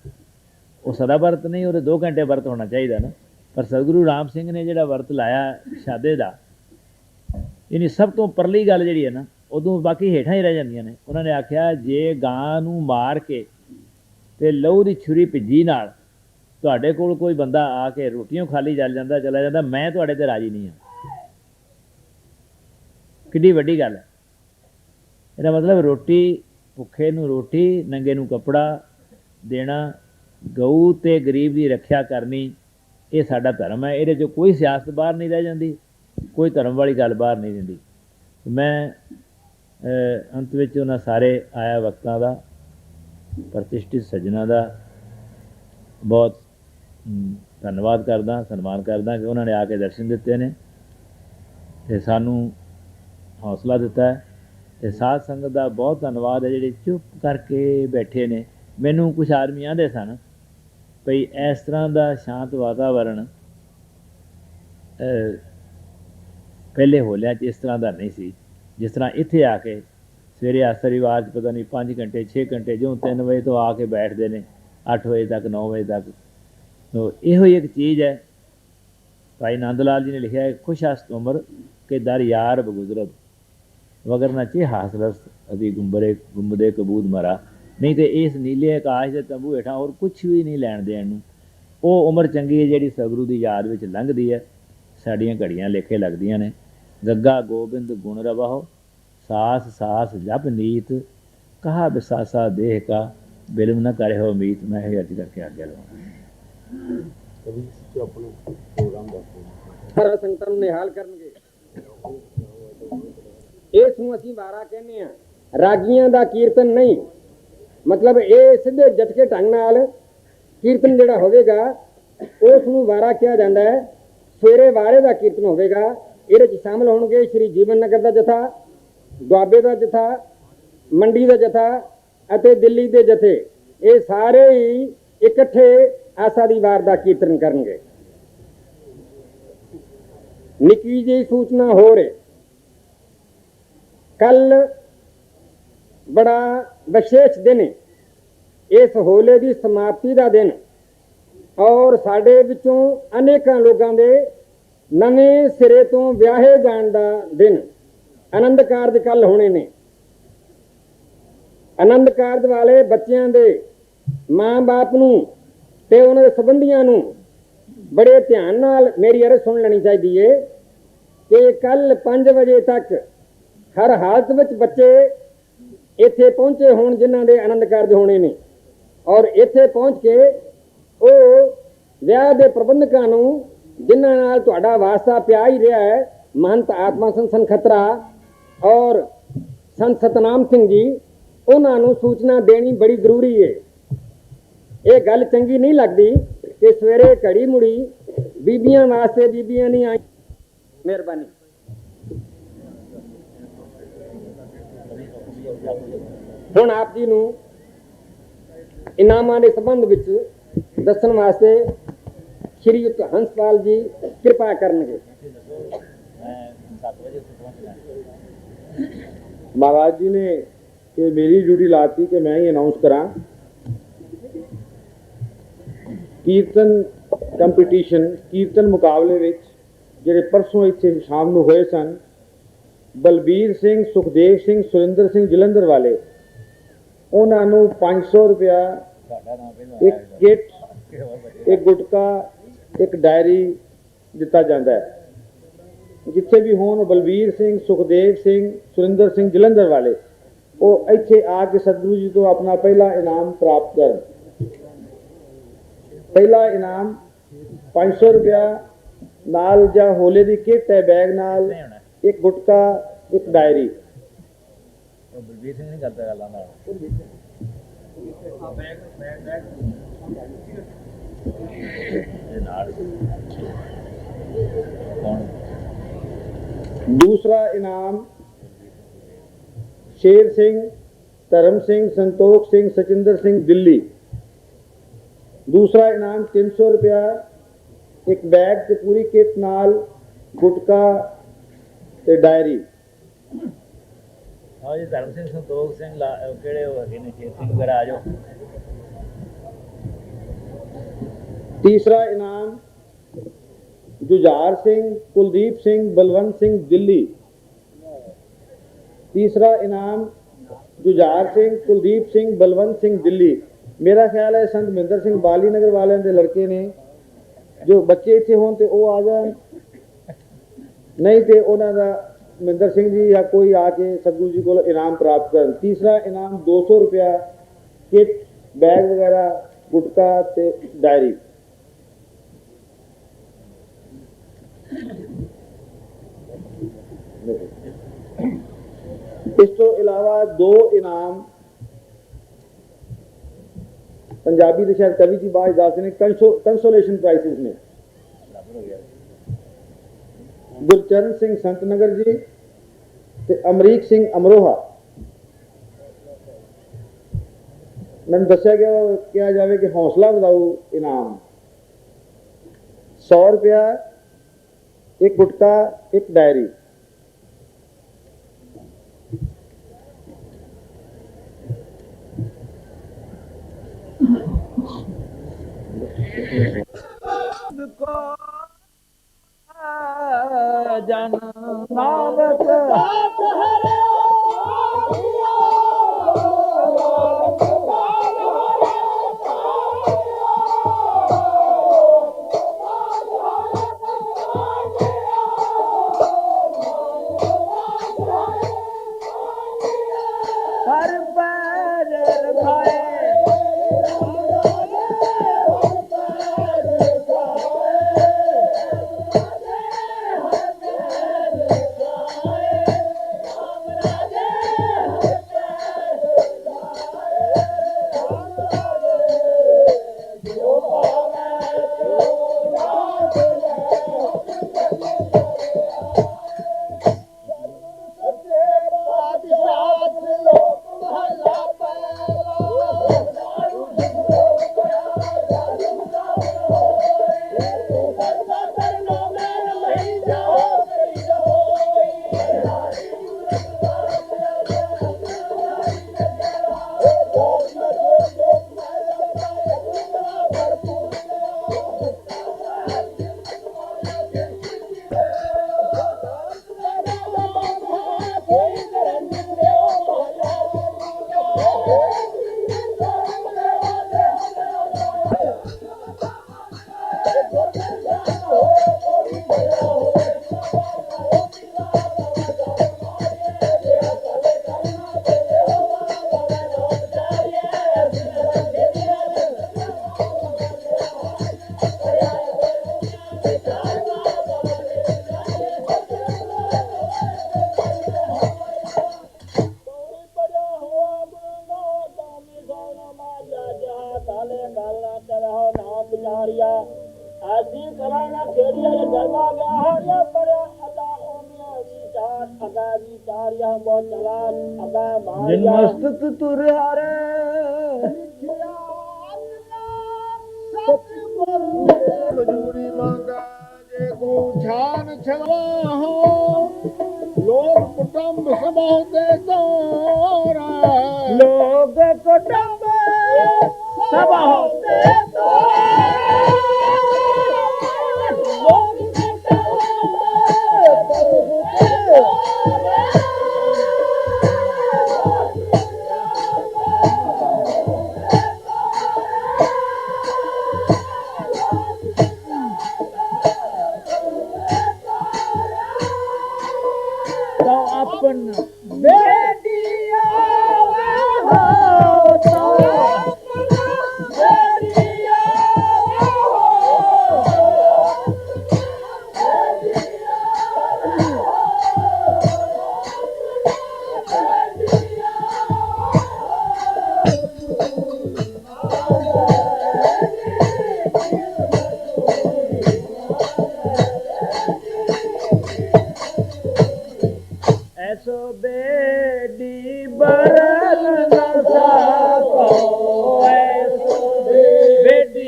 ਉਹ ਸਦਾ ਵਰਤ ਨਹੀਂ, ਉਹਦੇ 2 ਘੰਟੇ ਵਰਤ ਹੋਣਾ ਚਾਹੀਦਾ ਨਾ। ਪਰ ਸਤਿਗੁਰੂ ਰਾਮ ਸਿੰਘ ਨੇ ਜਿਹੜਾ ਵਰਤ ਲਾਇਆ ਸ਼ਾਦੇ ਦਾ, ਯਾਨੀ ਸਭ ਤੋਂ ਪਰਲੀ ਗੱਲ ਜਿਹੜੀ ਹੈ ਨਾ, ਉਦੋਂ ਬਾਕੀ ਹੇਠਾਂ ਹੀ ਰਹਿ ਜਾਂਦੀਆਂ ਨੇ। ਉਹਨਾਂ ਨੇ ਆਖਿਆ ਜੇ ਗਾਂ ਨੂੰ ਮਾਰ ਕੇ ਅਤੇ ਲਹੂ ਦੀ ਛੁਰੀ ਭਿੱਜੀ ਨਾਲ ਤੁਹਾਡੇ ਕੋਲ ਕੋਈ ਬੰਦਾ ਆ ਕੇ ਰੋਟੀਆਂ ਖਾਲੀ ਚਲਾ ਜਾਂਦਾ, ਮੈਂ ਤੁਹਾਡੇ 'ਤੇ ਰਾਜੀ ਨਹੀਂ ਹਾਂ। ਕਿੱਡੀ ਵੱਡੀ ਗੱਲ ਹੈ। ਇਹਦਾ ਮਤਲਬ ਰੋਟੀ, ਭੁੱਖੇ ਨੂੰ ਰੋਟੀ, ਨੰਗੇ ਨੂੰ ਕੱਪੜਾ ਦੇਣਾ, ਗਊ ਅਤੇ ਗਰੀਬ ਦੀ ਰੱਖਿਆ ਕਰਨੀ, ਇਹ ਸਾਡਾ ਧਰਮ ਹੈ। ਇਹਦੇ 'ਚੋਂ ਕੋਈ ਸਿਆਸਤ ਬਾਹਰ ਨਹੀਂ ਰਹਿ ਜਾਂਦੀ, ਕੋਈ ਧਰਮ ਵਾਲੀ ਗੱਲ ਬਾਹਰ ਨਹੀਂ ਰਹਿੰਦੀ। ਮੈਂ ਅੰਤ ਵਿੱਚ ਉਹਨਾਂ ਸਾਰੇ ਆਇਆ ਵਕਤਾਂ ਦਾ, ਪ੍ਰਤਿਸ਼ਠਿਤ ਸੱਜਣਾ ਦਾ ਬਹੁਤ ਧੰਨਵਾਦ ਕਰਦਾ, ਸਨਮਾਨ ਕਰਦਾ ਕਿ ਉਹਨਾਂ ਨੇ ਆ ਕੇ ਦਰਸ਼ਨ ਦਿੱਤੇ ਨੇ ਅਤੇ ਸਾਨੂੰ ਹੌਸਲਾ ਦਿੱਤਾ ਹੈ। ਅਤੇ ਸਾਧ ਸੰਗਤ ਦਾ ਬਹੁਤ ਧੰਨਵਾਦ ਹੈ ਜਿਹੜੇ ਚੁੱਪ ਕਰਕੇ ਬੈਠੇ ਨੇ। ਮੈਨੂੰ ਕੁਛ ਆਦਮੀ ਆਂਦੇ ਸਨ ਭਈ ਇਸ ਤਰ੍ਹਾਂ ਦਾ ਸ਼ਾਂਤ ਵਾਤਾਵਰਣ ਪਹਿਲੇ ਹੋਲਿਆਂ 'ਚ ਇਸ ਤਰ੍ਹਾਂ ਦਾ ਨਹੀਂ ਸੀ ਜਿਸ ਤਰ੍ਹਾਂ ਇੱਥੇ ਆ ਕੇ ਸਵੇਰੇ ਆਸਰ ਰਿਵਾਜ ਪਤਾ ਨਹੀਂ 5 ਘੰਟੇ 6 ਘੰਟੇ ਜਿਉਂ 3 ਵਜੇ ਤੋਂ ਆ ਕੇ ਬੈਠਦੇ ਨੇ 8 ਵਜੇ ਤੱਕ 9 ਵਜੇ ਤੱਕ। ਤੋ ਇਹੋ ਹੀ ਇੱਕ ਚੀਜ਼ ਹੈ। ਭਾਈ ਨੰਦ ਲਾਲ ਜੀ ਨੇ ਲਿਖਿਆ ਹੈ, ਖੁਸ਼ਹਸਤ ਉਮਰ ਕੇ ਦਰ ਯਾਰ ਬਗੁਜ਼ਰਤ ਵਗਰ ਚੇ ਹਾਸਰਸ ਅਦੀ ਗੁੰਬਦੇ ਕਬੂਦ ਮਰਾ। ਨਹੀਂ ਤਾਂ ਇਸ ਨੀਲੇ ਆਕਾਸ਼ ਦੇ ਤੰਬੂ ਹੇਠਾਂ ਹੋਰ ਕੁਛ ਵੀ ਨਹੀਂ ਲੈਣ ਦੇਣ ਨੂੰ। ਉਹ ਉਮਰ ਚੰਗੀ ਹੈ ਜਿਹੜੀ ਸਤਿਗੁਰੂ ਦੀ ਯਾਦ ਵਿੱਚ ਲੰਘਦੀ ਹੈ। ਸਾਡੀਆਂ ਘੜੀਆਂ ਲੇਖੇ ਲੱਗਦੀਆਂ ਨੇ। ਗੱਗਾ ਗੋਬਿੰਦ ਗੁਣ ਰਵਾਹੋ ਸਾਸ ਸਾਸ ਜਪ ਨੀਤ ਕਹਾ ਬਿਸਾਸਾ ਦੇਹ ਕਾ ਬਿਲਮ ਨਾ ਕਰੇ ਹੋ ਮੀਤ। ਮੈਂ ਇਹ ਅਰਜ਼ ਕਰਕੇ ਆਗਿਆ ਲਵਾਂ। ਸਾਰਾ ਸੰਗਤਾਂ ਨੂੰ ਨਿਹਾਲ ਕਰਨਗੇ। ਇਸ ਨੂੰ ਅਸੀਂ ਵਾਰਾ ਕਹਿੰਦੇ ਆ, ਰਾਗੀਆਂ ਦਾ ਕੀਰਤਨ ਨਹੀਂ। ਮਤਲਬ ਇਹ ਸਿੱਧੇ ਜਟਕੇ ਢੰਗ ਨਾਲ ਕੀਰਤਨ ਜਿਹੜਾ ਹੋਵੇਗਾ ਉਸ ਨੂੰ ਵਾਰਾ ਕਿਹਾ ਜਾਂਦਾ ਹੈ। ਸਵੇਰੇ ਵਾਰੇ ਦਾ ਕੀਰਤਨ ਹੋਵੇਗਾ। ਇਹਦੇ 'ਚ ਸ਼ਾਮਲ ਹੋਣਗੇ ਸ਼੍ਰੀ ਜੀਵਨ ਨਗਰ ਦਾ ਜਥਾ, ਦੁਆਬੇ ਦਾ ਜਥਾ, ਮੰਡੀ ਦਾ ਜਥਾ ਅਤੇ ਦਿੱਲੀ ਦੇ ਜਥੇ। ਇਹ ਸਾਰੇ ਹੀ ਇਕੱਠੇ ਆਸਾ ਦੀ ਵਾਰ ਦਾ ਕੀਰਤਨ ਕਰਨਗੇ। ਨਿੱਕੀ ਜਿਹੀ ਸੂਚਨਾ ਹੋਰ ਹੈ, ਕੱਲ ਬੜਾ ਵਿਸ਼ੇਸ਼ ਦਿਨ ਹੈ। ਇਸ ਹੋਲੇ ਦੀ ਸਮਾਪਤੀ ਦਾ ਦਿਨ ਔਰ ਸਾਡੇ ਵਿੱਚੋਂ ਅਨੇਕਾਂ ਲੋਕਾਂ ਦੇ ਨਵੇਂ ਸਿਰੇ ਤੋਂ ਵਿਆਹੇ ਜਾਣ ਦਾ ਦਿਨ। ਆਨੰਦ ਕਾਰਜ ਕੱਲ ਹੋਣੇ ਨੇ। ਆਨੰਦ ਕਾਰਜ ਵਾਲੇ ਬੱਚਿਆਂ ਦੇ ਮਾਂ-ਬਾਪ ਨੂੰ ਤੇ ਉਹਨਾਂ ਦੇ ਸੰਬੰਧੀਆਂ ਨੂੰ ਬੜੇ ਧਿਆਨ ਨਾਲ ਮੇਰੀ ਅਰਜ਼ ਸੁਣ ਲੈਣੀ ਚਾਹੀਦੀ ਹੈ ਕਿ ਕੱਲ 5 ਵਜੇ ਤੱਕ ਹਰ ਹਾਲਤ ਵਿੱਚ ਬੱਚੇ ਇੱਥੇ ਪਹੁੰਚੇ ਹੋਣ ਜਿਨ੍ਹਾਂ ਦੇ ਆਨੰਦ ਕਾਰਜ ਹੋਣੇ ਨੇ। ਔਰ ਇੱਥੇ ਪਹੁੰਚ ਕੇ ਉਹ ਵਿਆਹ ਦੇ ਪ੍ਰਬੰਧਕਾਂ ਨੂੰ ਜਿਨ੍ਹਾਂ ਨਾਲ ਤੁਹਾਡਾ ਵਾਸਤਾ ਪਿਆ ਹੀ ਰਿਹਾ ਹੈ, ਮਹੰਤ ਆਤਮਾ ਸੰਤ ਖਤਰਾ ਔਰ ਸੰਤ ਸਤਨਾਮ ਸਿੰਘ ਜੀ, ਉਹਨਾਂ ਨੂੰ ਸੂਚਨਾ ਦੇਣੀ ਬੜੀ ਜ਼ਰੂਰੀ ਹੈ। ਇਹ ਗੱਲ ਚੰਗੀ ਨਹੀਂ ਲੱਗਦੀ ਕਿ ਸਵੇਰੇ ਘੜੀ ਮੁੜੀ ਬੀਬੀਆਂ ਵਾਸਤੇ ਬੀਬੀਆਂ ਨਹੀਂ ਆਈ। ਮਿਹਰਬਾਨੀ। ਹੁਣ ਆਪ ਜੀ ਨੂੰ ਇਨਾਮਾਂ ਦੇ ਸੰਬੰਧ ਵਿੱਚ ਦੱਸਣ ਵਾਸਤੇ ਸ਼੍ਰੀਯੁਕਤ ਹੰਸਪਾਲ ਜੀ ਕਿਰਪਾ ਕਰਨਗੇ। महाराज जी ने कि मेरी ड्यूटी लाती कि मैं ही अनाउंस करा कीर्तन कंपीटिशन कीर्तन मुकाबले विच ਜਿਹੜੇ परसों इत्थे शाम ਨੂੰ ਹੋਏ ਸਨ। ਬਲਬੀਰ ਸਿੰਘ, ਸੁਖਦੇਵ ਸਿੰਘ, ਸੁਰਿੰਦਰ ਸਿੰਘ ਜਲੰਧਰ ਵਾਲੇ, ਉਹਨਾਂ ਨੂੰ 500 ਰੁਪਇਆ ਇੱਕ ਕਿੱਟ, ਇੱਕ ਗੁਟਕਾ, ਇੱਕ ਡਾਇਰੀ ਦਿੱਤਾ ਜਾਂਦਾ ਹੈ। ਜਿੱਥੇ ਵੀ ਹੋਣ ਬਲਬੀਰ ਸਿੰਘ, ਸੁਖਦੇਵ ਸਿੰਘ, ਸੁਰਿੰਦਰ ਸਿੰਘ ਜਲੰਧਰ ਵਾਲੇ, ਉਹ ਇੱਥੇ ਆ ਕੇ ਸਤਿਗੁਰੂ ਜੀ ਤੋਂ ਆਪਣਾ ਪਹਿਲਾ ਇਨਾਮ ਪ੍ਰਾਪਤ ਕਰਨ। ਪਹਿਲਾ ਇਨਾਮ 500 ਰੁਪਇਆ ਨਾਲ ਜਾਂ ਹੋਲੇ ਦੀ ਕਿੱਟ ਹੈ ਬੈਗ ਨਾਲ, ਇੱਕ ਗੁਟਕਾ, ਇੱਕ ਡਾਇਰੀ। ਬਲਬੀਰ ਸਿੰਘ ਨਹੀਂ ਕਰਦਾ ਗੱਲਾਂ ਨਾਲ। दूसरा इनाम शेर सिंह, धर्म सिंह, संतोख सिंह, सचिंदर सिंह दिल्ली। दूसरा इनाम 300 रुपया, एक बैग ते पूरी किट नाल गुटका ते डायरी। हाँ जी, धर्म सिंह, संतोख सिंह किहड़े हो गए ने, शेर सिंह वगैरह आ जाओ। तीसरा इनाम जुझार सिंह, कुलदीप सिंह, बलवंत सिंह दिल्ली। तीसरा इनाम जुझार सिंह, कुलदीप सिंह, बलवंत सिंह दिल्ली। मेरा ख्याल है संत महेंद्र सिंह बाली नगर वाले दे लड़के ने। जो बच्चे इत्थे होण ते ओ आ जाण, नहीं तो उन्हां दा महेंद्र सिंह जी या कोई आके सतगुरु जी को इनाम प्राप्त करन। तीसरा इनाम 200 रुपया, किट, बैग वगैरह, गुटका ते डायरी। ਇਸ ਤੋਂ ਇਲਾਵਾ 2 ਇਨਾਮ ਪੰਜਾਬੀ ਦੇ ਸ਼ਾਇਦ ਕਵੀ ਜੀ ਬਾਜ ਦੱਸ ਨੇ ਕੰਸੋਲੇਸ਼ਨ ਪ੍ਰਾਈਸਿਸ ਨੇ। ਗੁਰਚਰਨ ਸਿੰਘ ਸੰਤਨਗਰ ਜੀ ਤੇ ਅਮਰੀਕ ਸਿੰਘ ਅਮਰੋਹਾ। ਮੈਨੂੰ ਦੱਸਿਆ ਗਿਆ ਕਿਹਾ ਜਾਵੇ ਕਿ ਹੌਸਲਾ ਵਧਾਊ ਇਨਾਮ 100 रुपया, 1 गुटका, 1 डायरी। जन नानक हर पैर रखाए जिन मस्त तुर हारे मजूरी मांगा जे को छान छवा हो लोग कुटुंब समाते तोरा लोग कुटुंब सब होते अपन बेटिया हो तो बेटिया ऐसो बेटी बरन न सको ऐसो बेटी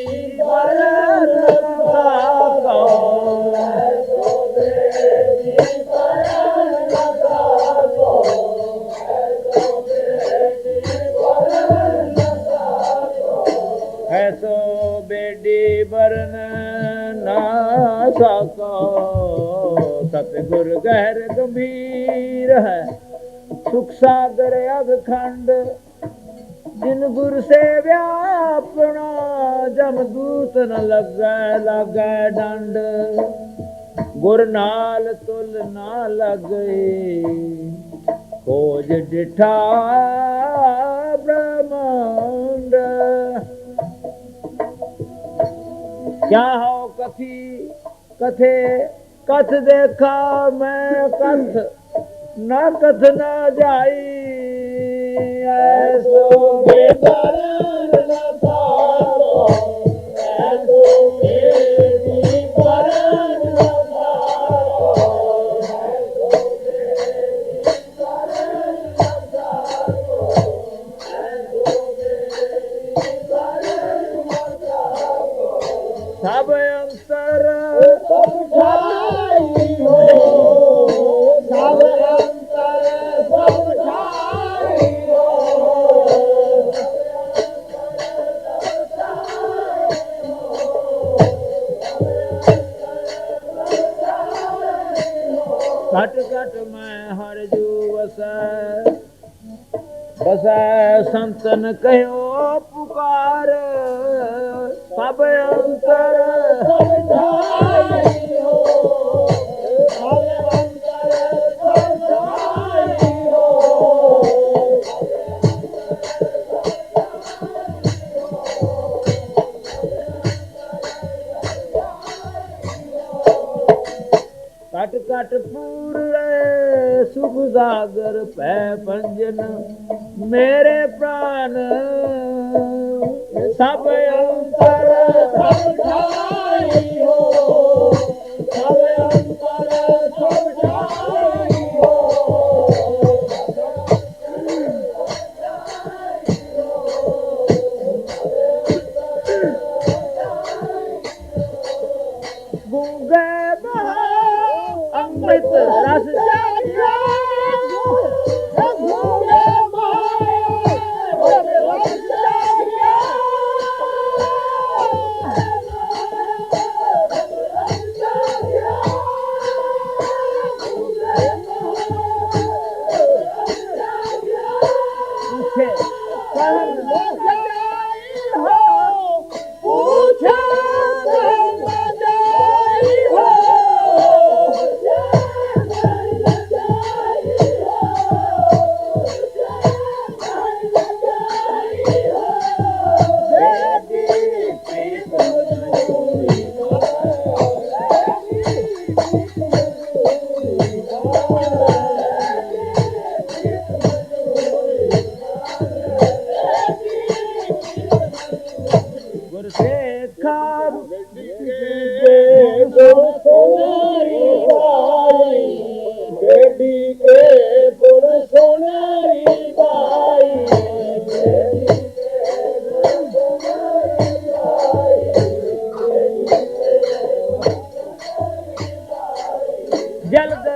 बरन न सको ऐसो बेटी बरन न सको ऐसो बेटी बरन न सको ऐसो बेटी बरन न सको सतगुर गहर गंभीर है सुख सागर अवखंड जिन गुर से व्यापना जमदूत न लगे डंड गुर नाल तुल ना लगे खोज डिठा ब्रह्मांड क्या हो कथी कथे कथ देखा मैं कथ ना कथ न जाई ऐसो बेदरन न थारो ऐसो बेदी परन न थारो ऐसो बेदी परन न थारो ऐसो बेदी परन न थारो सब अंतर सब ठाई हो सब अंतर सब ठाई हो घट घट मैं हर जू बसै संतन कहो पुकार सब अंतर सब ठाई हो सब अंतर सब ठाई हो कट कट पूरे सुख सागर पै पंजन मेरे प्राण सब अंतर सब ठाई हो सब अंतर सब ठाई हो गूंगे अमृत रस जागिया गूंगे अमृत रस जागिया पूछे बेटी के गुण सोनारी बाई जल्द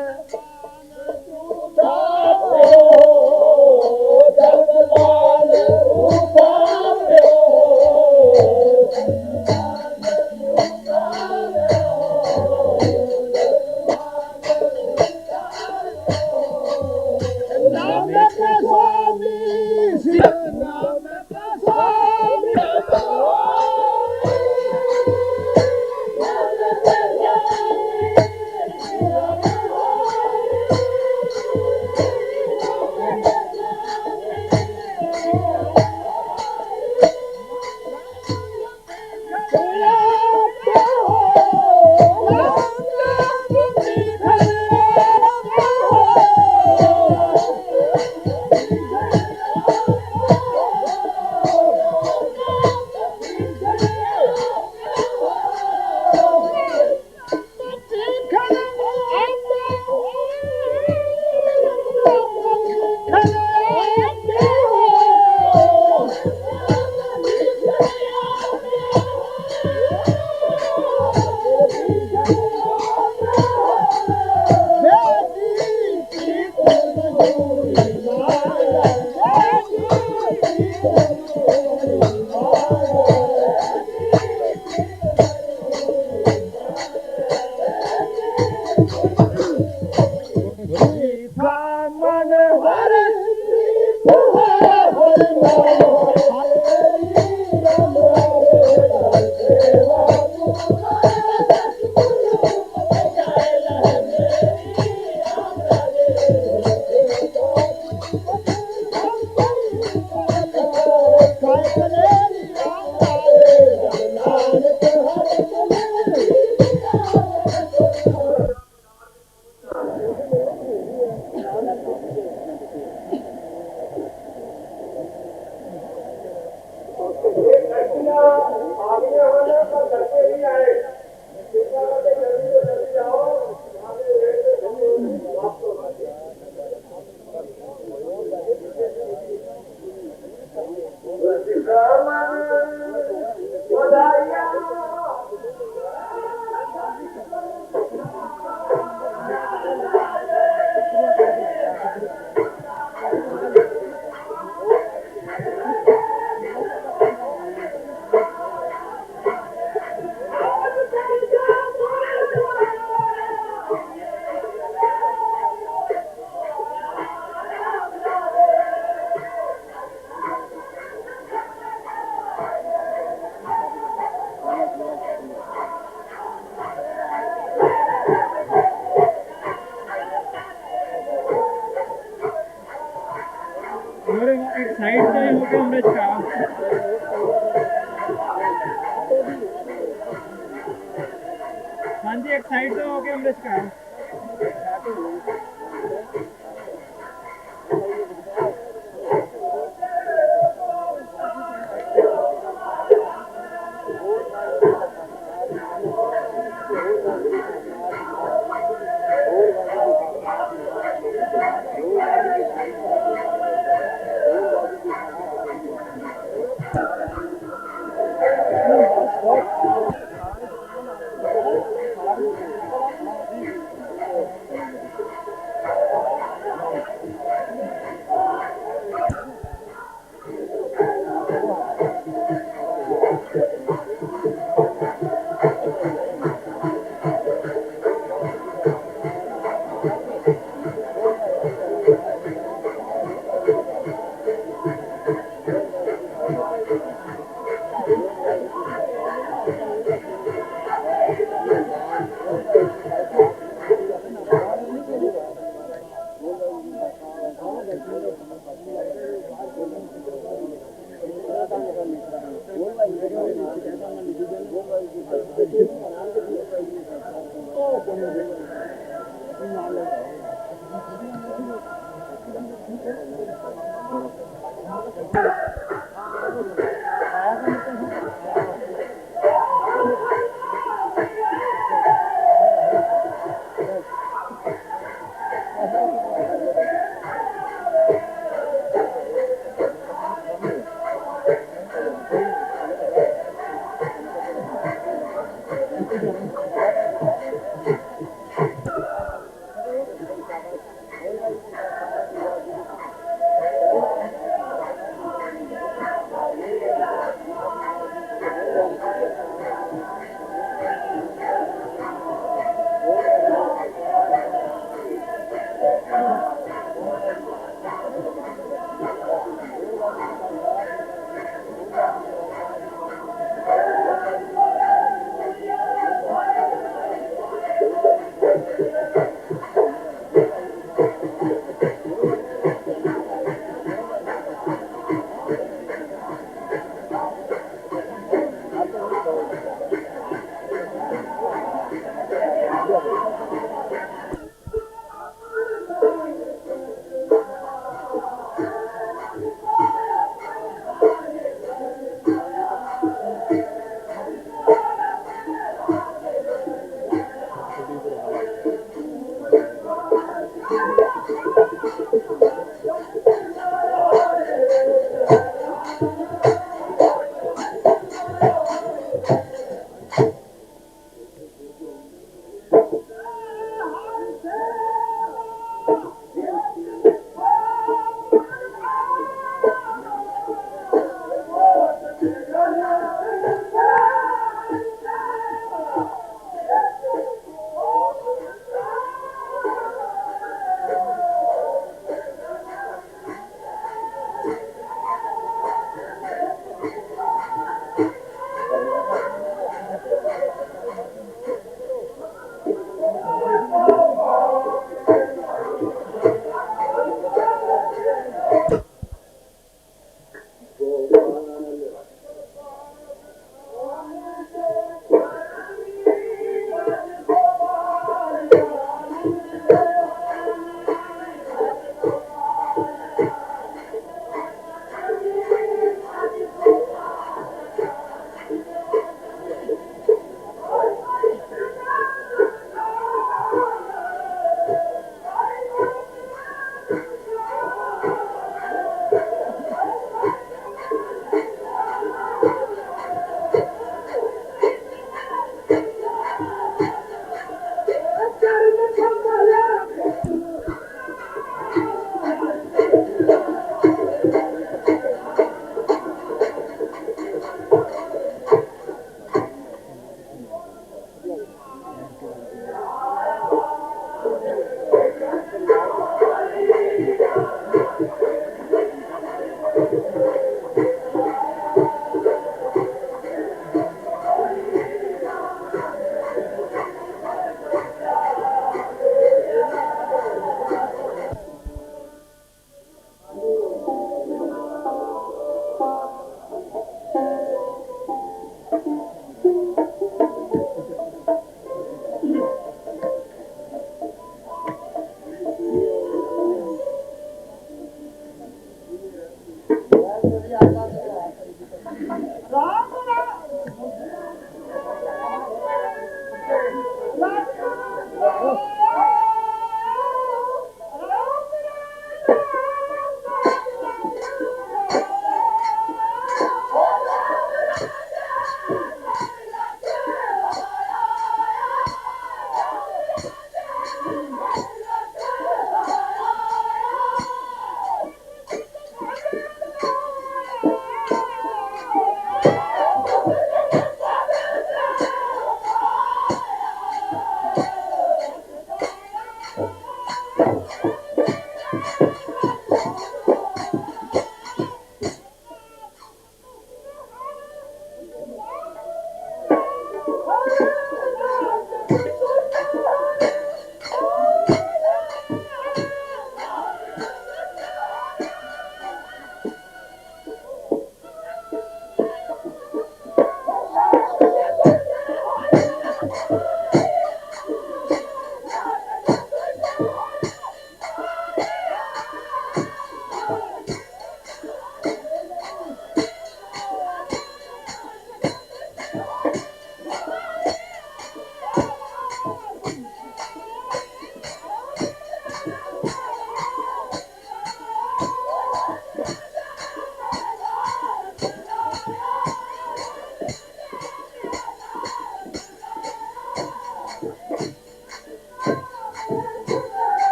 और एक साइड से होके अमृत का हाँ जी एक साइड से होके अमृत का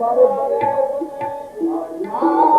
हमारे आ